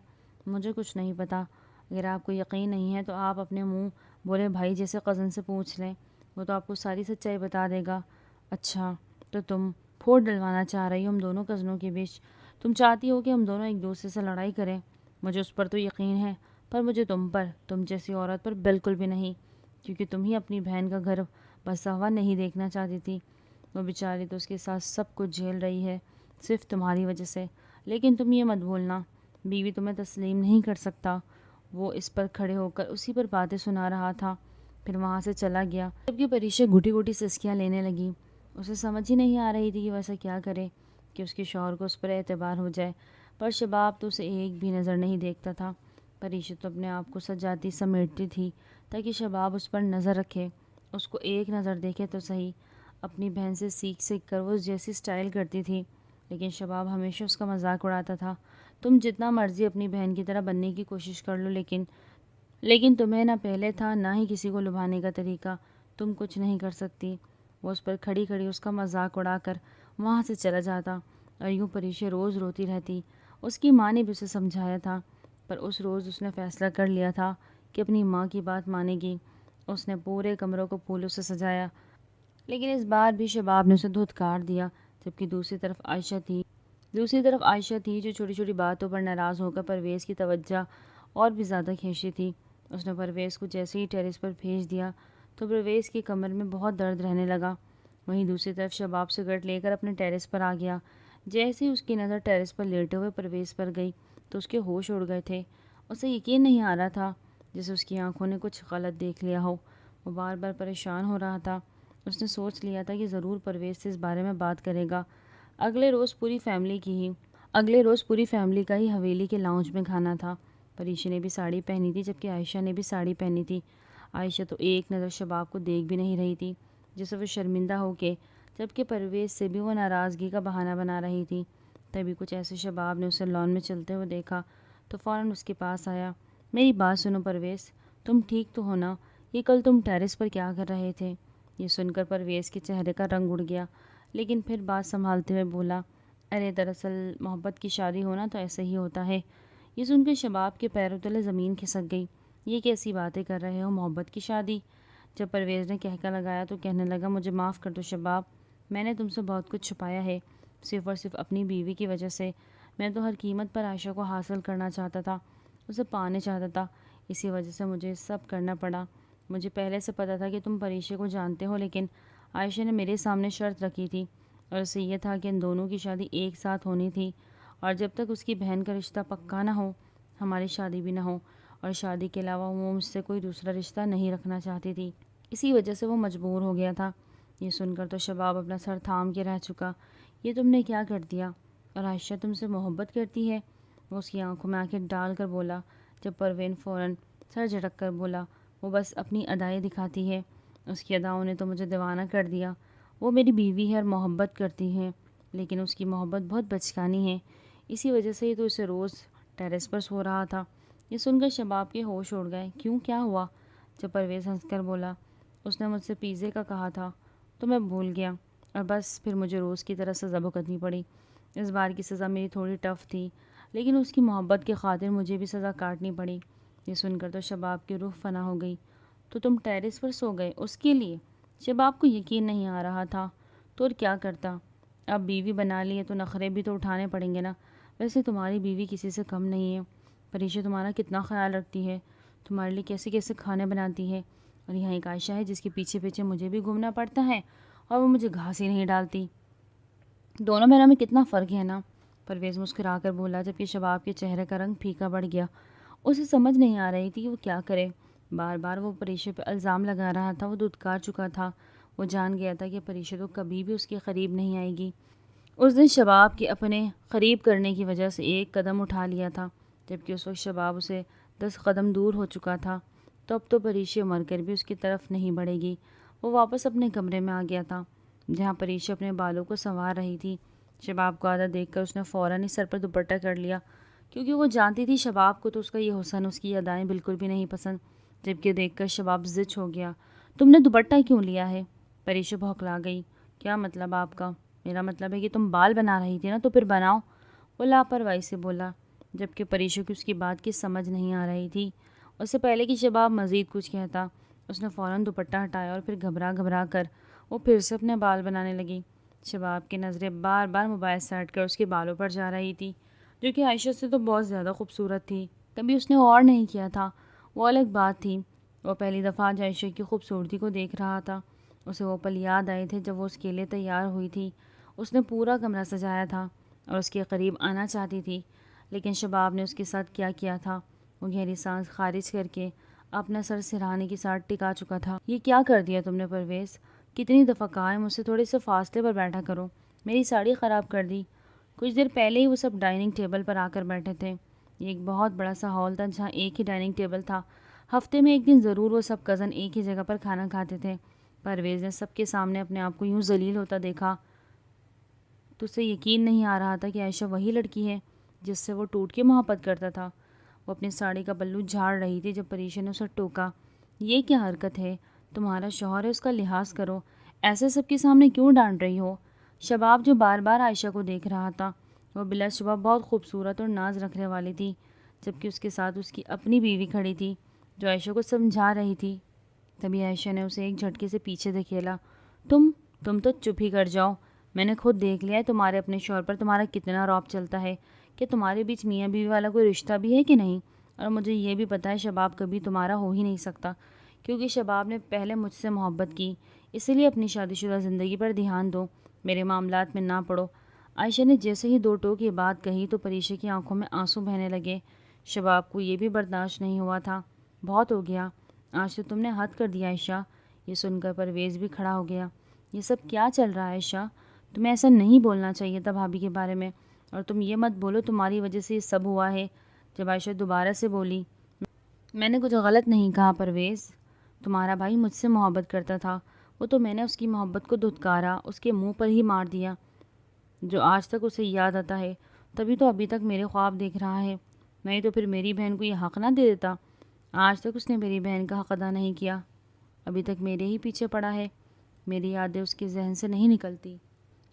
A: مجھے کچھ نہیں پتا۔ اگر آپ کو یقین نہیں ہے تو آپ اپنے منہ بولے بھائی جیسے کزن سے پوچھ لیں، وہ تو آپ کو ساری سچائی بتا دے گا۔ اچھا، تو تم پھوٹ ڈلوانا چاہ رہی ہو ہم دونوں کزنوں کے بیچ؟ تم چاہتی ہو کہ ہم دونوں ایک دوسرے سے لڑائی کریں؟ مجھے اس پر تو یقین ہے، پر مجھے تم جیسی عورت پر بالکل بھی نہیں، کیونکہ تم ہی اپنی بہن کا گھر بسا ہوا نہیں دیکھنا چاہتی تھی۔ وہ بیچاری تو اس کے ساتھ سب کچھ جھیل رہی ہے صرف تمہاری وجہ سے، لیکن تم یہ مت بھولنا، بیوی تمہیں تسلیم نہیں کر سکتا۔ وہ اس پر کھڑے ہو کر اسی پر باتیں سنا رہا تھا، پھر وہاں سے چلا گیا۔ جبکہ پریشا گھٹی گھٹی سسکیاں لینے لگی۔ اسے سمجھ ہی نہیں آ رہی تھی کہ وہ ایسا کیا کرے کہ اس کے شوہر کو اس پر اعتبار ہو جائے، پر شباب تو اسے ایک بھی نظر نہیں دیکھتا تھا۔ پریشا تو اپنے آپ کو سجاتی سمیٹتی تھی تاکہ شباب اس پر نظر رکھے، اس کو ایک نظر دیکھے تو صحیح۔ اپنی بہن سے سیکھ کر وہ جیسی سٹائل کرتی تھی، لیکن شباب ہمیشہ اس کا مذاق اڑاتا تھا۔ تم جتنا مرضی اپنی بہن کی طرح بننے کی کوشش کر لو، لیکن تمہیں نہ پہلے تھا نہ ہی کسی کو لبھانے کا طریقہ، تم کچھ نہیں کر سکتی۔ وہ اس پر کھڑی کھڑی اس کا مذاق اڑا کر وہاں سے چلا جاتا، اور یوں پریشا روز روتی رہتی۔ اس کی ماں نے بھی اسے سمجھایا تھا، پر اس روز اس نے فیصلہ کر لیا تھا کہ اپنی ماں کی بات مانے گی۔ اس نے پورے کمروں کو پھولوں سے سجایا، لیکن اس بار بھی شباب نے اسے دھتکار دیا، جبکہ دوسری طرف عائشہ تھی دوسری طرف عائشہ تھی جو چھوٹی چھوٹی باتوں پر ناراض ہو کر پرویز کی توجہ اور بھی زیادہ کھینچتی تھی۔ اس نے پرویز کو جیسے ہی ٹیرس پر بھیج دیا تو پرویز کی کمر میں بہت درد رہنے لگا۔ وہیں دوسری طرف شباب سگریٹ لے کر اپنے ٹیرس پر آ گیا۔ جیسے ہی اس کی نظر ٹیرس پر لیٹے ہوئے پرویز پر گئی تو اس کے ہوش اڑ گئے تھے۔ اسے یقین نہیں آ رہا تھا، جیسے اس کی آنکھوں نے کچھ غلط دیکھ لیا ہو۔ وہ بار بار پریشان ہو رہا تھا۔ اس نے سوچ لیا تھا کہ ضرور پرویز سے اس بارے میں بات کرے گا۔ اگلے روز پوری فیملی کا ہی حویلی کے لاؤنج میں کھانا تھا۔ پریشی نے بھی ساڑی پہنی تھی جبکہ عائشہ نے بھی ساڑی پہنی تھی۔ عائشہ تو ایک نظر شباب کو دیکھ بھی نہیں رہی تھی، جسے وہ شرمندہ ہو کے، جبکہ پرویز سے بھی وہ ناراضگی کا بہانہ بنا رہی تھی۔ تبھی کچھ ایسے شباب نے اسے لان میں چلتے ہوئے دیکھا تو فوراً اس کے پاس آیا۔ میری بات سنو پرویز، تم ٹھیک تو ہو نا؟ یہ کل تم ٹیرس پر کیا کر رہے تھے؟ یہ سن کر پرویز کے چہرے کا رنگ اڑ گیا، لیکن پھر بات سنبھالتے ہوئے بولا، ارے دراصل محبت کی شادی ہونا تو ایسے ہی ہوتا ہے۔ یہ سن کر شباب کے پیروں تلے زمین کھسک گئی۔ یہ کیسی باتیں کر رہے ہو، محبت کی شادی؟ جب پرویز نے کہکا لگایا تو کہنے لگا، مجھے معاف کر دو شباب، میں نے تم سے بہت کچھ چھپایا ہے، صرف اور صرف اپنی بیوی کی وجہ سے۔ میں تو ہر قیمت پر عائشہ کو حاصل کرنا چاہتا تھا، اسے پانے چاہتا تھا، اسی وجہ سے مجھے سب کرنا پڑا۔ مجھے پہلے سے پتا تھا کہ تم پریشے کو جانتے ہو، لیکن عائشہ نے میرے سامنے شرط رکھی تھی اور اسے یہ تھا کہ ان دونوں کی شادی ایک ساتھ ہونی تھی، اور جب تک اس کی بہن کا رشتہ پکا نہ ہو ہماری شادی بھی نہ ہو، اور شادی کے علاوہ وہ مجھ سے کوئی دوسرا رشتہ نہیں رکھنا چاہتی تھی، اسی وجہ سے وہ مجبور ہو گیا تھا۔ یہ سن کر تو شباب اپنا سر تھام کے رہ چکا۔ یہ تم نے کیا کر دیا؟ اور عائشہ تم سے محبت کرتی ہے؟ وہ اس کی آنکھوں میں آنکھیں ڈال کر بولا، جب پروین فوراً سر جھٹک کر بولا، وہ بس اپنی ادائیں دکھاتی ہے، اس کی اداؤں نے تو مجھے دیوانہ کر دیا۔ وہ میری بیوی ہے اور محبت کرتی ہے، لیکن اس کی محبت بہت بچکانی ہے، اسی وجہ سے ہی تو اسے روز ٹیرس پر سو رہا تھا۔ یہ سن کر شباب کے ہوش اڑ گئے۔ کیوں، کیا ہوا؟ جب پرویز ہنس کر بولا، اس نے مجھ سے پیزے کا کہا تھا تو میں بھول گیا، اور بس پھر مجھے روز کی طرح سزا بھگتنی پڑی۔ اس بار کی سزا میری تھوڑی ٹف تھی، لیکن اس کی محبت کے خاطر مجھے بھی سزا کاٹنی پڑی۔ یہ سن کر تو شباب کی روح فنا ہو گئی۔ تو تم ٹیرس پر سو گئے اس کے لیے؟ شباب کو یقین نہیں آ رہا تھا۔ تو اور کیا کرتا، اب بیوی بنا لی ہے تو نخرے بھی تو اٹھانے پڑیں گے نا۔ ویسے تمہاری بیوی کسی سے کم نہیں ہے، پریشا تمہارا کتنا خیال رکھتی ہے، تمہارے لیے کیسے کیسے کھانے بناتی ہے، اور یہاں ایک عائشہ ہے جس کے پیچھے پیچھے مجھے بھی گھومنا پڑتا ہے اور وہ مجھے گھاس ہی نہیں ڈالتی۔ دونوں میرا میں کتنا فرق ہے نا۔ پرویز مسکرا کر بولا، جبکہ شباب کے چہرے کا رنگ پھیکا پڑ گیا۔ اسے سمجھ نہیں آ رہی تھی کہ وہ کیا کرے۔ بار بار وہ پریشا پہ الزام لگا رہا تھا، وہ دھتکار چکا تھا، وہ جان گیا تھا کہ پریشا تو کبھی بھی اس کے قریب نہیں آئے گی۔ اس دن شباب کے اپنے قریب کرنے کی وجہ سے ایک قدم اٹھا لیا تھا، جبکہ اس وقت شباب اسے 10 قدم دور ہو چکا تھا، تو اب تو پریشا مر کر بھی اس کی طرف نہیں بڑھے گی۔ وہ واپس اپنے کمرے میں آ گیا تھا، جہاں پریشا اپنے بالوں کو سنوار رہی تھی۔ شباب کو آدھا دیکھ کر اس نے فوراً ہی سر پر دوپٹہ کر لیا، کیونکہ وہ جانتی تھی شباب کو تو اس کا یہ حسن، اس کی ادائیں بالکل بھی نہیں پسند۔ جبکہ دیکھ کر شباب زچ ہو گیا۔ تم نے دوپٹہ کیوں لیا ہے؟ پریشا بھوکلا گئی۔ کیا مطلب آپ کا؟ میرا مطلب ہے کہ تم بال بنا رہی تھی نا، تو پھر بناؤ، وہ لاپرواہی سے بولا، جبکہ پریشا کی اس کی بات کی سمجھ نہیں آ رہی تھی۔ اس سے پہلے کہ شباب مزید کچھ کہتا، اس نے فوراً دوپٹہ ہٹایا اور پھر گھبرا گھبرا کر وہ پھر سے اپنے بال بنانے لگی۔ شباب کی نظریں بار بار موبائل سے ہٹ کر اس کے بالوں پر جا رہی تھی، جو کہ عائشہ سے تو بہت زیادہ خوبصورت تھی۔ کبھی اس نے اور نہیں کیا تھا، وہ الگ بات تھی۔ وہ پہلی دفعہ آج عائشہ کی خوبصورتی کو دیکھ رہا تھا۔ اسے وہ پل یاد آئے تھے جب وہ اس کے لیے تیار ہوئی تھی۔ اس نے پورا کمرہ سجایا تھا اور اس کے قریب آنا چاہتی تھی، لیکن شباب نے اس کے ساتھ کیا کیا تھا؟ وہ گہری سانس خارج کر کے اپنا سر سرہانے کے ساتھ ٹکا چکا تھا۔ یہ کیا کر دیا تم نے پرویز؟ کتنی دفعہ کہا ہے مجھ سے تھوڑے سے فاصلے پر بیٹھا کرو، میری ساڑی خراب کر دی۔ کچھ دیر پہلے ہی وہ سب ڈائننگ ٹیبل پر آ کر بیٹھے تھے۔ یہ ایک بہت بڑا سا ہال تھا جہاں ایک ہی ڈائننگ ٹیبل تھا۔ ہفتے میں ایک دن ضرور وہ سب کزن ایک ہی جگہ پر کھانا کھاتے تھے۔ پرویز نے سب کے سامنے اپنے آپ کو یوں ذلیل ہوتا دیکھا تو اسے یقین نہیں آ رہا تھا کہ عائشہ وہی لڑکی ہے جس سے وہ ٹوٹ کے محبت کرتا تھا۔ وہ اپنی ساڑی کا پلو جھاڑ رہی تھی جب پریشا نے اسے ٹوکا، یہ کیا حرکت ہے؟ تمہارا شوہر ہے، اس کا لحاظ کرو، ایسے سب کے سامنے کیوں ڈانٹ رہی ہو؟ شباب جو بار بار عائشہ کو دیکھ رہا تھا، وہ بلا شبہ بہت خوبصورت اور ناز رکھنے والی تھی، جبکہ اس کے ساتھ اس کی اپنی بیوی کھڑی تھی جو عائشہ کو سمجھا رہی تھی۔ تبھی عائشہ نے اسے ایک جھٹکے سے پیچھے دھکیلا۔ تم تو چپ ہی کر جاؤ، میں نے خود دیکھ لیا ہے تمہارے اپنے شوہر پر تمہارا کتنا رعب چلتا ہے کہ تمہارے بیچ میاں بیوی والا کوئی رشتہ بھی ہے کہ نہیں. اور مجھے یہ بھی پتہ ہے شباب کبھی تمہارا ہو ہی نہیں سکتا کیونکہ شباب نے پہلے مجھ سے محبت کی. اسی لیے اپنی شادی شدہ زندگی پر دھیان دو، میرے معاملات میں نہ پڑو. عائشہ نے جیسے ہی دو ٹوک یہ بات کہی تو پریشا کی آنکھوں میں آنسو بہنے لگے. شباب کو یہ بھی برداشت نہیں ہوا تھا. بہت ہو گیا، آج تو تم نے حد کر دیا عائشہ. یہ سن کر پرویز بھی کھڑا ہو گیا. یہ سب کیا چل رہا ہے عائشہ؟ تمہیں ایسا نہیں بولنا چاہیے تھا بھابھی کے بارے میں، اور تم یہ مت بولو تمہاری وجہ سے یہ سب ہوا ہے. جب عائشہ دوبارہ سے بولی، میں نے کچھ غلط نہیں کہا پرویز. تمہارا بھائی مجھ سے محبت کرتا تھا، وہ تو میں نے اس کی محبت کو دھتکارا، اس کے منہ پر ہی مار دیا جو آج تک اسے یاد آتا ہے. تبھی تو ابھی تک میرے خواب دیکھ رہا ہے. نہیں تو پھر میری بہن کو یہ حق نہ دے دیتا. آج تک اس نے میری بہن کا حق ادا نہیں کیا، ابھی تک میرے ہی پیچھے پڑا ہے. میری یادیں اس کے ذہن سے نہیں نکلتی.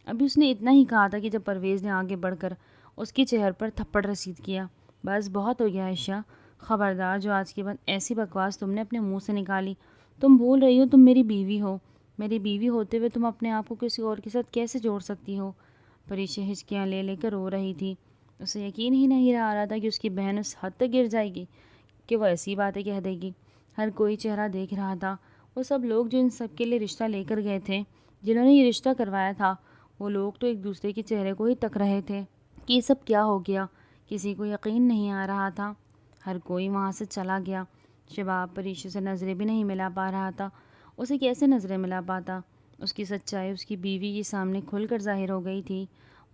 A: ابھی اس نے اتنا ہی کہا تھا کہ جب پرویز نے آگے بڑھ کر اس کے چہر پر تھپڑ رسید کیا. بس بہت ہو گیا عائشہ، خبردار جو آج کے بعد ایسی بکواس تم نے اپنے منہ سے نکالی. تم بھول رہی ہو تم میری بیوی ہو. میری بیوی ہوتے ہوئے تم اپنے آپ کو کسی اور کے ساتھ کیسے جوڑ سکتی ہو؟ پریشا ہچکیاں لے لے کر رو رہی تھی. اسے یقین ہی نہیں آ رہا تھا کہ اس کی بہن اس حد تک گر جائے گی کہ وہ ایسی باتیں کہہ دے گی. ہر کوئی چہرہ دیکھ رہا تھا. وہ سب لوگ جو ان سب کے لیے رشتہ لے کر گئے تھے، جنہوں نے یہ رشتہ کروایا تھا، وہ لوگ تو ایک دوسرے کے چہرے کو ہی تک رہے تھے کہ یہ سب کیا ہو گیا. کسی کو یقین نہیں آ رہا تھا. ہر کوئی وہاں سے چلا گیا. شباب پریشا سے نظریں بھی نہیں ملا پا رہا تھا. اسے کیسے نظریں ملا پاتا؟ اس کی سچائی اس کی بیوی کے سامنے کھل کر ظاہر ہو گئی تھی.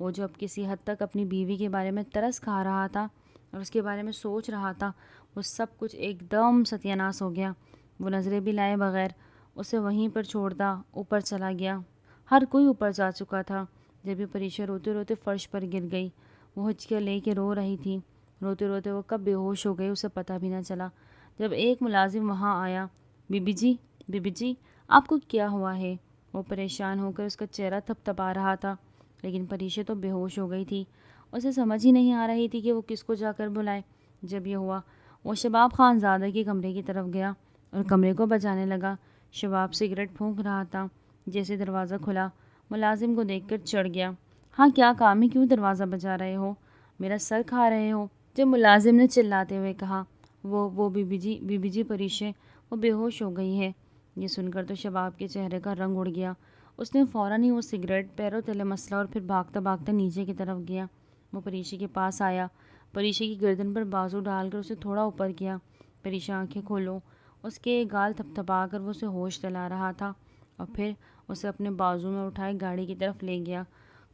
A: وہ جو اب کسی حد تک اپنی بیوی کے بارے میں ترس کھا رہا تھا اور اس کے بارے میں سوچ رہا تھا، وہ سب کچھ ایک دم ستیہ ناش ہو گیا. وہ نظریں بھی لائے بغیر اسے وہیں پر چھوڑتا اوپر چلا گیا. ہر کوئی اوپر جا چکا تھا. جب یہ پریشا روتے روتے فرش پر گر گئی. وہ ہچکیاں لے کے رو رہی تھی. روتے روتے وہ کب بے ہوش ہو گئی اسے پتہ بھی نہ چلا. جب ایک ملازم وہاں آیا، بی بی جی آپ کو کیا ہوا ہے؟ وہ پریشان ہو کر اس کا چہرہ تھپ تھپا رہا تھا. لیکن پریشا تو بے ہوش ہو گئی تھی. اسے سمجھ ہی نہیں آ رہی تھی کہ وہ کس کو جا کر بلائے. جب یہ ہوا وہ شباب خان زادہ کے کمرے کی طرف گیا اور کمرے کو بجانے لگا. شباب سگریٹ پھونک رہا تھا. جیسے دروازہ کھلا ملازم کو دیکھ کر چڑھ گیا. ہاں کیا کام ہے، کیوں دروازہ بجا رہے ہو؟ میرا سر کھا رہے ہو؟ جب ملازم نے چلاتے ہوئے کہا. وہ بی بی جی پریشا وہ بے ہوش ہو گئی ہے. یہ سن کر تو شباب کے چہرے کا رنگ اڑ گیا. اس نے فوراً ہی وہ سگریٹ پیروں تلے مسلا اور پھر بھاگتا بھاگتا نیچے کی طرف گیا. وہ پریشا کے پاس آیا. پریشا کی گردن پر بازو ڈال کر اسے تھوڑا اوپر کیا. پریشا آنکھیں کھولو. اس کے گال تھپ تھپا کر وہ اسے ہوش دلا رہا تھا اور پھر اسے اپنے بازو میں اٹھائے گاڑی کی طرف لے گیا.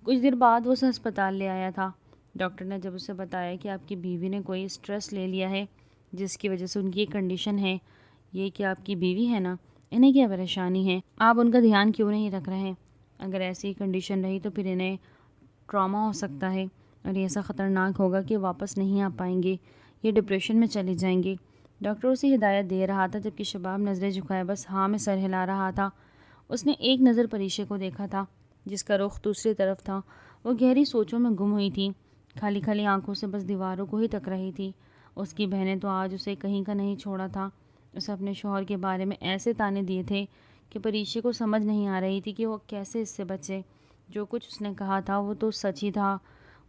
A: کچھ دیر بعد وہ اسے ہسپتال لے آیا تھا. ڈاکٹر نے جب اسے بتایا کہ آپ کی بیوی نے کوئی اسٹریس لے لیا ہے جس کی وجہ سے ان کی یہ کنڈیشن ہے. یہ کہ آپ کی بیوی ہے نا، انہیں کیا پریشانی ہے؟ آپ ان کا دھیان کیوں نہیں رکھ رہے ہیں؟ اگر ایسی کنڈیشن رہی تو پھر انہیں ٹراما ہو سکتا ہے اور یہ ایسا خطرناک ہوگا کہ واپس نہیں آ پائیں گے، یہ ڈپریشن میں چلے جائیں گے. ڈاکٹر اسے ہدایت دے رہا تھا جبکہ شباب نظریں جھکائے بس ہاں میں سر ہلا رہا تھا. اس نے ایک نظر پریشا کو دیکھا تھا جس کا رخ دوسری طرف تھا. وہ گہری سوچوں میں گم ہوئی تھی. خالی خالی آنکھوں سے بس دیواروں کو ہی تک رہی تھی. اس کی بہنیں تو آج اسے کہیں کا نہیں چھوڑا تھا. اسے اپنے شوہر کے بارے میں ایسے تانے دیے تھے کہ پریشا کو سمجھ نہیں آ رہی تھی کہ وہ کیسے اس سے بچے. جو کچھ اس نے کہا تھا وہ تو سچ ہی تھا.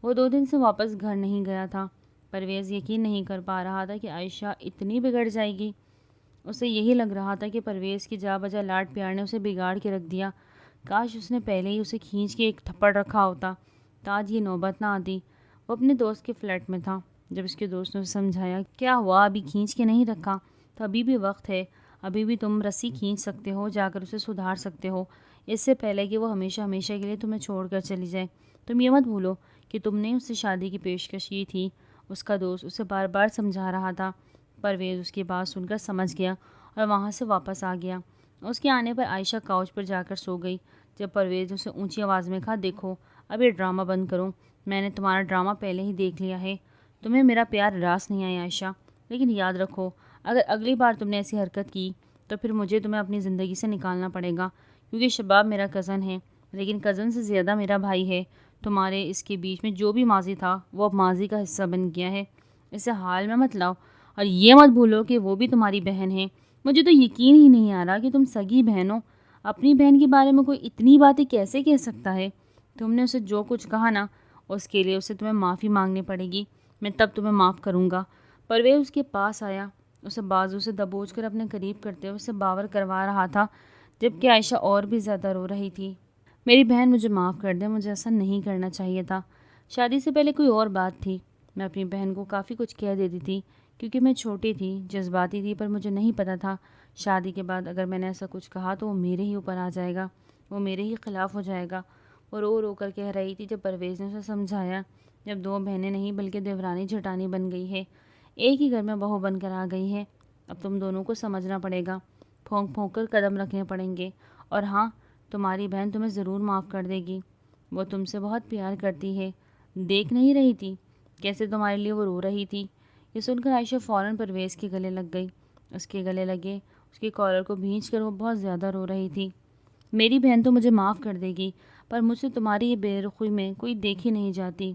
A: وہ 2 دن سے واپس گھر نہیں گیا تھا. پرویز یقین نہیں کر پا رہا تھا کہ عائشہ اتنی بگڑ جائے گی. اسے یہی لگ رہا تھا کہ پرویز کی جا بجا لاڈ پیار نے اسے بگاڑ کے رکھ دیا. کاش اس نے پہلے ہی اسے کھینچ کے ایک تھپڑ رکھا ہوتا تو آج یہ نوبت نہ آتی. وہ اپنے دوست کے فلیٹ میں تھا. جب اس کے دوست نے اسے سمجھایا کیا ہوا ابھی کھینچ کے نہیں رکھا تو ابھی بھی وقت ہے، ابھی بھی تم رسی کھینچ سکتے ہو، جا کر اسے سدھار سکتے ہو اس سے پہلے کہ وہ ہمیشہ ہمیشہ کے لیے تمہیں چھوڑ کر چلی جائے. تم یہ مت بھولو کہ تم نے اس سے شادی کی پیشکش کی تھی. اس کا دوست اسے بار بار سمجھا رہا تھا. پرویز اس کی بات سن کر سمجھ گیا اور وہاں سے واپس آ گیا. اس کے آنے پر عائشہ کاؤچ پر جا کر سو گئی. جب پرویز اسے اونچی آواز میں کہا دیکھو اب یہ ڈرامہ بند کرو، میں نے تمہارا ڈرامہ پہلے ہی دیکھ لیا ہے. تمہیں میرا پیار راس نہیں آیا عائشہ، لیکن یاد رکھو اگر اگلی بار تم نے ایسی حرکت کی تو پھر مجھے تمہیں اپنی زندگی سے نکالنا پڑے گا. کیونکہ شباب میرا کزن ہے، لیکن کزن سے زیادہ میرا بھائی ہے. تمہارے اس کے بیچ میں جو بھی ماضی تھا وہ اب ماضی کا حصہ بن گیا ہے. اسے حال میں مت لاؤ اور یہ مت بھولو کہ وہ بھی تمہاری بہن ہے. مجھے تو یقین ہی نہیں آ رہا کہ تم سگی بہن ہو. اپنی بہن کے بارے میں کوئی اتنی باتیں کیسے کہہ سکتا ہے؟ تم نے اسے جو کچھ کہا نا اس کے لیے اسے تمہیں معافی مانگنی پڑے گی، میں تب تمہیں معاف کروں گا۔ پرویز اس کے پاس آیا، اسے بازو سے دبوچ کر اپنے قریب کرتے ہوئے اسے باور کروا رہا تھا، جبکہ عائشہ اور بھی زیادہ رو رہی تھی۔ میری بہن مجھے معاف کر دے، مجھے ایسا نہیں کرنا چاہیے تھا۔ شادی سے پہلے کوئی اور بات تھی، میں اپنی بہن کو کافی کچھ کہہ دیتی تھی کیونکہ میں چھوٹی تھی، جذباتی تھی، پر مجھے نہیں پتہ تھا شادی کے بعد اگر میں نے ایسا کچھ کہا تو وہ میرے ہی اوپر آ جائے گا، وہ میرے ہی خلاف ہو جائے گا۔ وہ رو رو کر کہہ رہی تھی جب پرویز نے اسے سمجھایا، جب دو بہنیں نہیں بلکہ دیورانی جھٹانی بن گئی ہے، ایک ہی گھر میں بہو بن کر آ گئی ہے، اب تم دونوں کو سمجھنا پڑے گا، پھونک پھونک کر قدم رکھنے پڑیں گے، اور ہاں تمہاری بہن تمہیں ضرور معاف کر دے گی، وہ تم سے بہت پیار کرتی ہے، دیکھ نہیں رہی تھی کیسے تمہارے لیے وہ رو رہی تھی۔ یہ سن کر عائشہ فوراً پرویز کے گلے لگ گئی، اس کے گلے لگے، اس کی کالر کو بھینچ کر وہ بہت زیادہ رو رہی تھی۔ میری بہن تو مجھے معاف کر دے گی، پر مجھ سے تمہاری یہ بے رخی میں کوئی دیکھی نہیں جاتی۔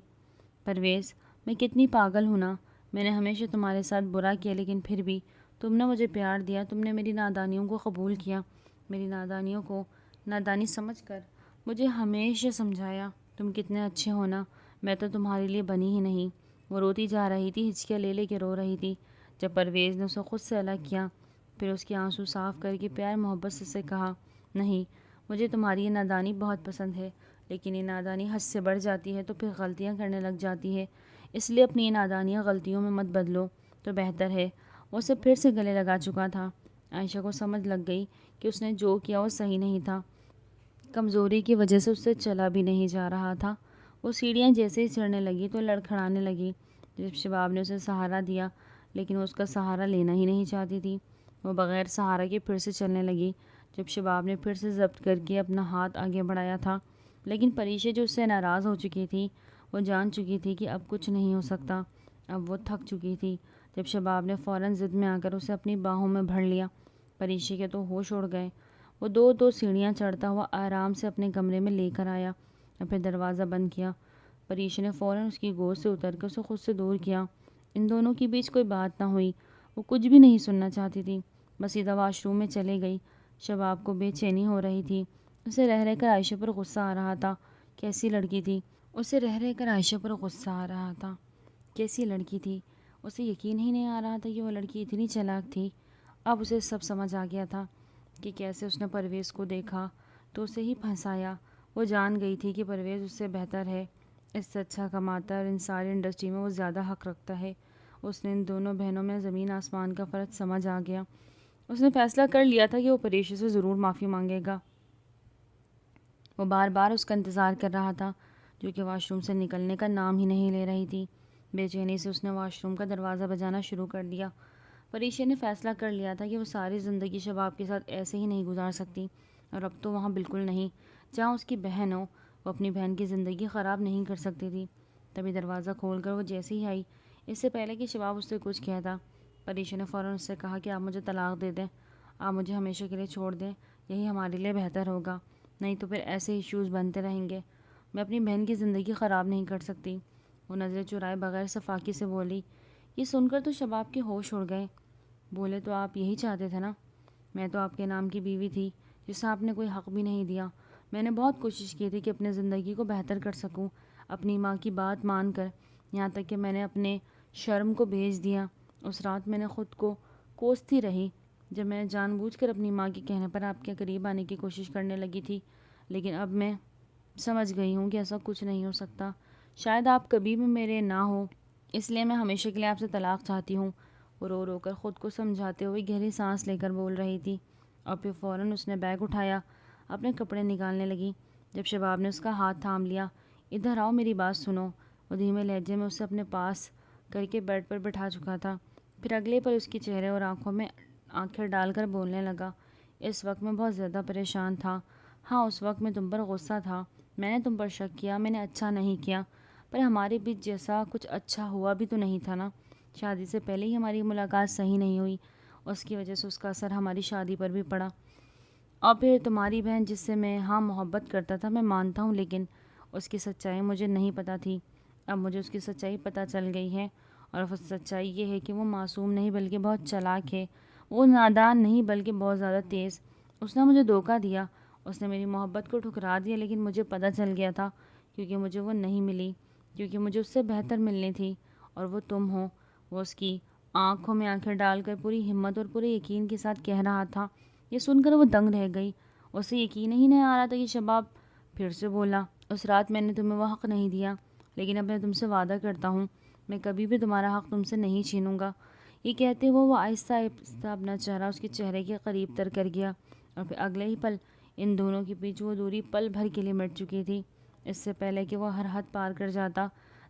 A: پرویز، میں کتنی پاگل ہوں نا، میں نے ہمیشہ تمہارے ساتھ برا کیا لیکن پھر بھی تم نے مجھے پیار دیا، تم نے میری نادانیوں کو قبول کیا، میری نادانیوں کو نادانی سمجھ کر مجھے ہمیشہ سمجھایا تم کتنے اچھے ہونا، میں تو تمہارے لیے بنی ہی نہیں۔ وہ روتی جا رہی تھی، ہچکیاں لے لے کے رو رہی تھی۔ جب پرویز نے اسے خود سے الگ کیا، پھر اس کے آنسو صاف کر کے پیار محبت سے اسے کہا، نہیں، مجھے تمہاری یہ نادانی بہت پسند ہے، لیکن یہ نادانی حد سے بڑھ جاتی ہے تو پھر غلطیاں کرنے لگ جاتی ہے، اس لیے اپنی یہ نادانیاں غلطیوں میں مت بدلو تو بہتر ہے۔ وہ اسے پھر سے گلے لگا چکا تھا۔ عائشہ کو سمجھ لگ گئی کہ اس نے جو کیا وہ صحیح نہیں تھا، کمزوری کی وجہ سے اس سے چلا بھی نہیں جا رہا تھا۔ وہ سیڑھیاں جیسے ہی چڑھنے لگی تو لڑکھڑانے لگی، جب شباب نے اسے سہارا دیا، لیکن وہ اس کا سہارا لینا ہی نہیں چاہتی تھی۔ وہ بغیر سہارا کے پھر سے چلنے لگی، جب شباب نے پھر سے ضبط کر کے اپنا ہاتھ آگے بڑھایا تھا، لیکن پریشا جو اس سے ناراض ہو چکی تھی، وہ جان چکی تھی کہ اب کچھ نہیں ہو سکتا، اب وہ تھک چکی تھی۔ جب شباب نے فوراً ضد میں آ کر اسے اپنی باہوں میں بھر لیا، پریشا کے تو ہوش اڑ گئے۔ وہ دو سیڑھیاں چڑھتا ہوا آرام سے اپنے کمرے میں لے کر آیا اور پھر دروازہ بند کیا۔ پریشا نے فوراً اس کی گود سے اتر کر اسے خود سے دور کیا۔ ان دونوں کے بیچ کوئی بات نہ ہوئی، وہ کچھ بھی نہیں سننا چاہتی تھی، بس سیدھا واش روم میں چلے گئی۔ شباب کو بے چینی ہو رہی تھی، اسے رہ رہ کر عائشہ پر غصہ آ رہا تھا، کیسی لڑکی تھی، اسے رہ رہ کر عائشہ پر غصہ آ رہا تھا، کیسی لڑکی تھی، اسے یقین ہی نہیں آ رہا تھا کہ وہ لڑکی اتنی چالاک تھی۔ اب اسے سب سمجھ آ گیا تھا کہ کیسے اس نے پرویز کو دیکھا تو اسے ہی پھنسایا۔ وہ جان گئی تھی کہ پرویز اس سے بہتر ہے، اس سے اچھا کماتا ہے اور ان ساری انڈسٹری میں وہ زیادہ حق رکھتا ہے۔ اس نے ان دونوں بہنوں میں زمین آسمان کا فرق سمجھ آ گیا۔ اس نے فیصلہ کر لیا تھا کہ وہ پریشا سے ضرور معافی مانگے گا۔ وہ بار بار اس کا انتظار کر رہا تھا، جو کہ واش روم سے نکلنے کا نام ہی نہیں لے رہی تھی۔ بے چینی سے اس نے واش روم کا دروازہ بجانا شروع کر دیا۔ پریشا نے فیصلہ کر لیا تھا کہ وہ ساری زندگی شباب کے ساتھ ایسے ہی نہیں گزار سکتی، اور اب تو وہاں بالکل نہیں، جہاں اس کی بہن ہو۔ وہ اپنی بہن کی زندگی خراب نہیں کر سکتی تھی۔ تبھی دروازہ کھول کر وہ جیسے ہی آئی، اس سے پہلے کہ شباب اس سے کچھ کہتا، پریشا نے فوراً اس سے کہا کہ آپ مجھے طلاق دے دیں، آپ مجھے ہمیشہ کے لیے چھوڑ دیں، یہی ہمارے لیے بہتر ہوگا، نہیں تو پھر ایسے ایشوز بنتے رہیں گے، میں اپنی بہن کی زندگی خراب نہیں کر سکتی۔ وہ نظریں چرائے بغیر صفاقی سے بولی۔ یہ سن کر تو شباب کے ہوش اڑ گئے۔ بولے، تو آپ یہی چاہتے تھے نا؟ میں تو آپ کے نام کی بیوی تھی جسے آپ نے کوئی حق بھی نہیں دیا۔ میں نے بہت کوشش کی تھی کہ اپنے زندگی کو بہتر کر سکوں، اپنی ماں کی بات مان کر، یہاں تک کہ میں نے اپنے شرم کو بیچ دیا۔ اس رات میں نے خود کو کوستی رہی جب میں جان بوجھ کر اپنی ماں کے کہنے پر آپ کے قریب آنے کی کوشش کرنے لگی تھی، لیکن اب میں سمجھ گئی ہوں کہ ایسا کچھ نہیں ہو سکتا، شاید آپ کبھی بھی میرے نہ ہو، اس لیے میں ہمیشہ کے لیے آپ سے طلاق چاہتی ہوں۔ وہ رو رو کر خود کو سمجھاتے ہوئے گہری سانس لے کر بول رہی تھی، اور پھر فوراً اس نے بیگ اٹھایا، اپنے کپڑے نکالنے لگی۔ جب شباب نے اس کا ہاتھ تھام لیا، ادھر آؤ، میری بات سنو، وہ دھیمے لہجے میں اسے اپنے پاس کر کے بیڈ پر بٹھا چکا تھا، پھر اگلے پر اس کے چہرے اور آنکھوں میں آنکھیں ڈال کر بولنے لگا، اس وقت میں بہت زیادہ پریشان تھا، ہاں اس وقت میں تم پر غصہ تھا، میں نے تم پر شک کیا، میں نے اچھا نہیں کیا، پر ہمارے بیچ جیسا کچھ اچھا ہوا بھی تو نہیں تھا نا، شادی سے پہلے ہی ہماری ملاقات صحیح نہیں ہوئی، اس کی وجہ سے اس کا اثر ہماری شادی پر بھی پڑا، اور پھر تمہاری بہن جس سے میں ہاں محبت کرتا تھا، میں مانتا ہوں، لیکن اس کی سچائی مجھے نہیں پتہ تھی، اب مجھے اس کی سچائی پتہ چل گئی ہے، اور سچائی یہ ہے کہ وہ معصوم نہیں بلکہ بہت چالاک ہے، وہ نادان نہیں بلکہ بہت زیادہ تیز، اس نے مجھے دھوکہ دیا، اس نے میری محبت کو ٹھکرا دیا، لیکن مجھے پتہ چل گیا تھا کیونکہ مجھے وہ نہیں ملی، کیونکہ مجھے اس سے بہتر ملنی تھی، اور وہ تم ہو۔ وہ اس کی آنکھوں میں آنکھیں ڈال کر پوری ہمت اور پورے یقین کے ساتھ کہہ رہا تھا۔ یہ سن کر وہ دنگ رہ گئی، اسے یقین ہی نہیں آ رہا تھا کہ شباب پھر سے بولا، اس رات میں نے تمہیں وہ حق نہیں دیا، لیکن اب میں تم سے وعدہ کرتا ہوں میں کبھی بھی تمہارا حق تم سے نہیں چھینوں گا۔ یہ کہتے ہوئے وہ آہستہ آہستہ اپنا چہرہ اس کے چہرے کے قریب تر کر گیا، اور پھر اگلے ہی پل ان دونوں کے بیچ وہ دوری پل بھر کے لیے مٹ چکی تھی۔ اس سے پہلے کہ وہ ہر حد پار کر جاتا،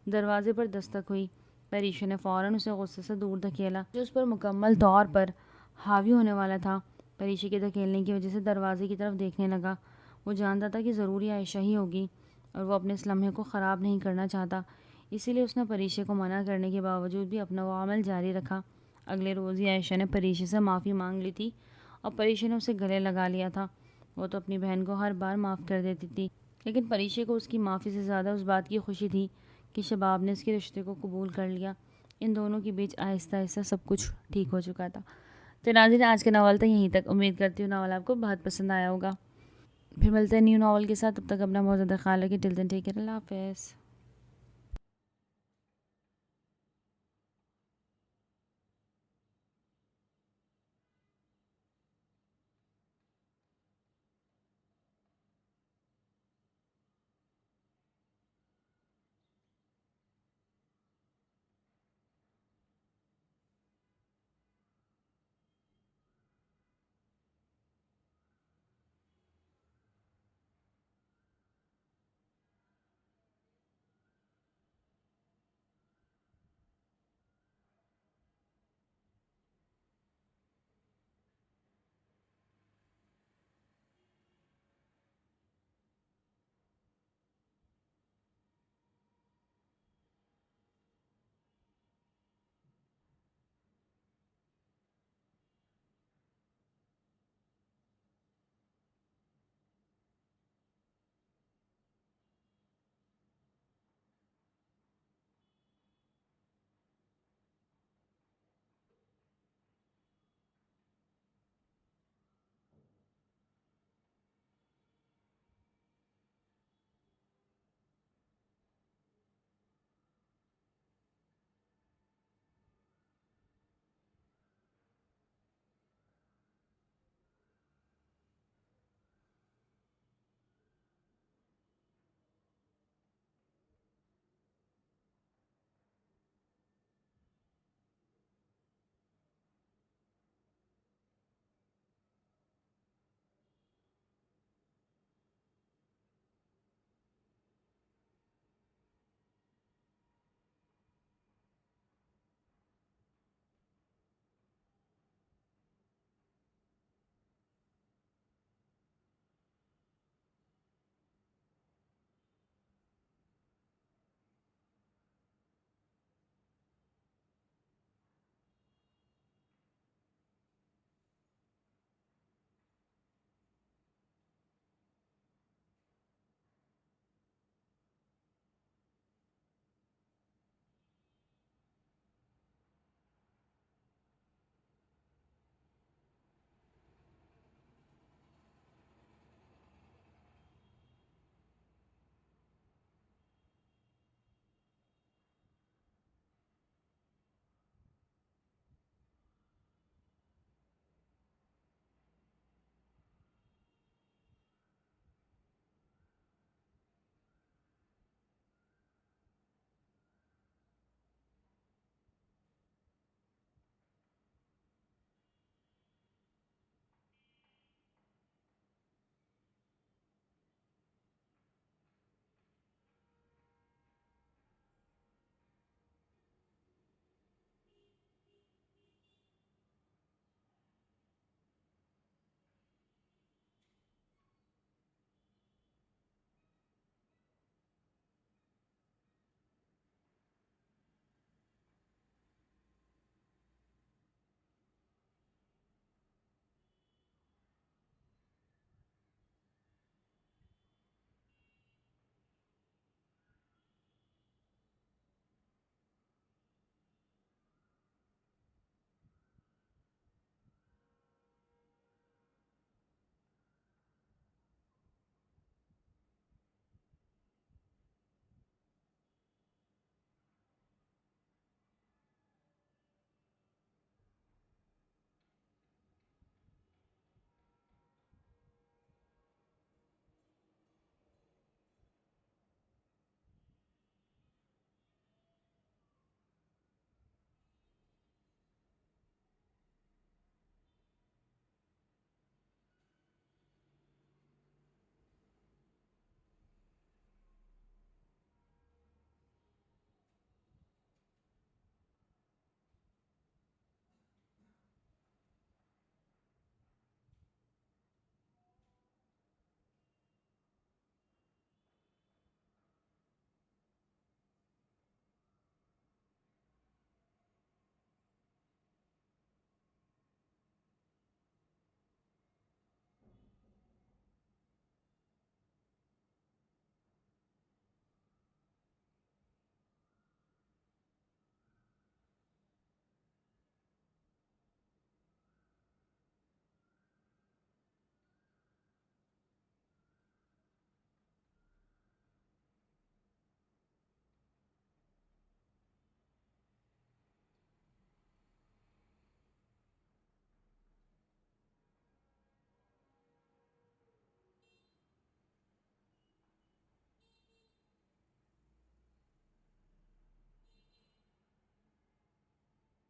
A: دروازے پر دستک ہوئی۔ پریشا نے فوراً اسے غصے سے دور دھکیلا جو اس پر مکمل طور پر حاوی ہونے والا تھا۔ پریشا کے دھکیلنے کی وجہ سے دروازے کی طرف دیکھنے لگا۔ وہ جانتا تھا کہ ضروری عائشہ ہی ہوگی، اور وہ اپنے اس لمحے کو خراب نہیں کرنا چاہتا، اسی لیے اس نے پریشا کو منع کرنے کے باوجود بھی اپنا وہ عمل جاری رکھا۔ اگلے روز ہی عائشہ نے پریشا سے معافی مانگ لی تھی، اور پریشا نے اسے گلے لگا لیا تھا۔ وہ تو اپنی بہن کو ہر بار معاف کر دیتی تھی، لیکن پریشا کو اس کی معافی سے زیادہ اس بات کی خوشی تھی کہ شباب نے اس کے رشتے کو قبول کر لیا۔ ان دونوں کے بیچ آہستہ آہستہ سب کچھ ٹھیک ہو چکا تھا۔ تو ناظرین، آج کا ناول تھا یہیں تک۔ امید کرتی ہوں ناول آپ کو بہت پسند آیا ہوگا۔ پھر ملتے ہیں نیو ناول کے ساتھ، تب تک اپنا بہت زیادہ خیال رکھیں۔ ٹل دین ٹیک کیئر، اللہ حافظ۔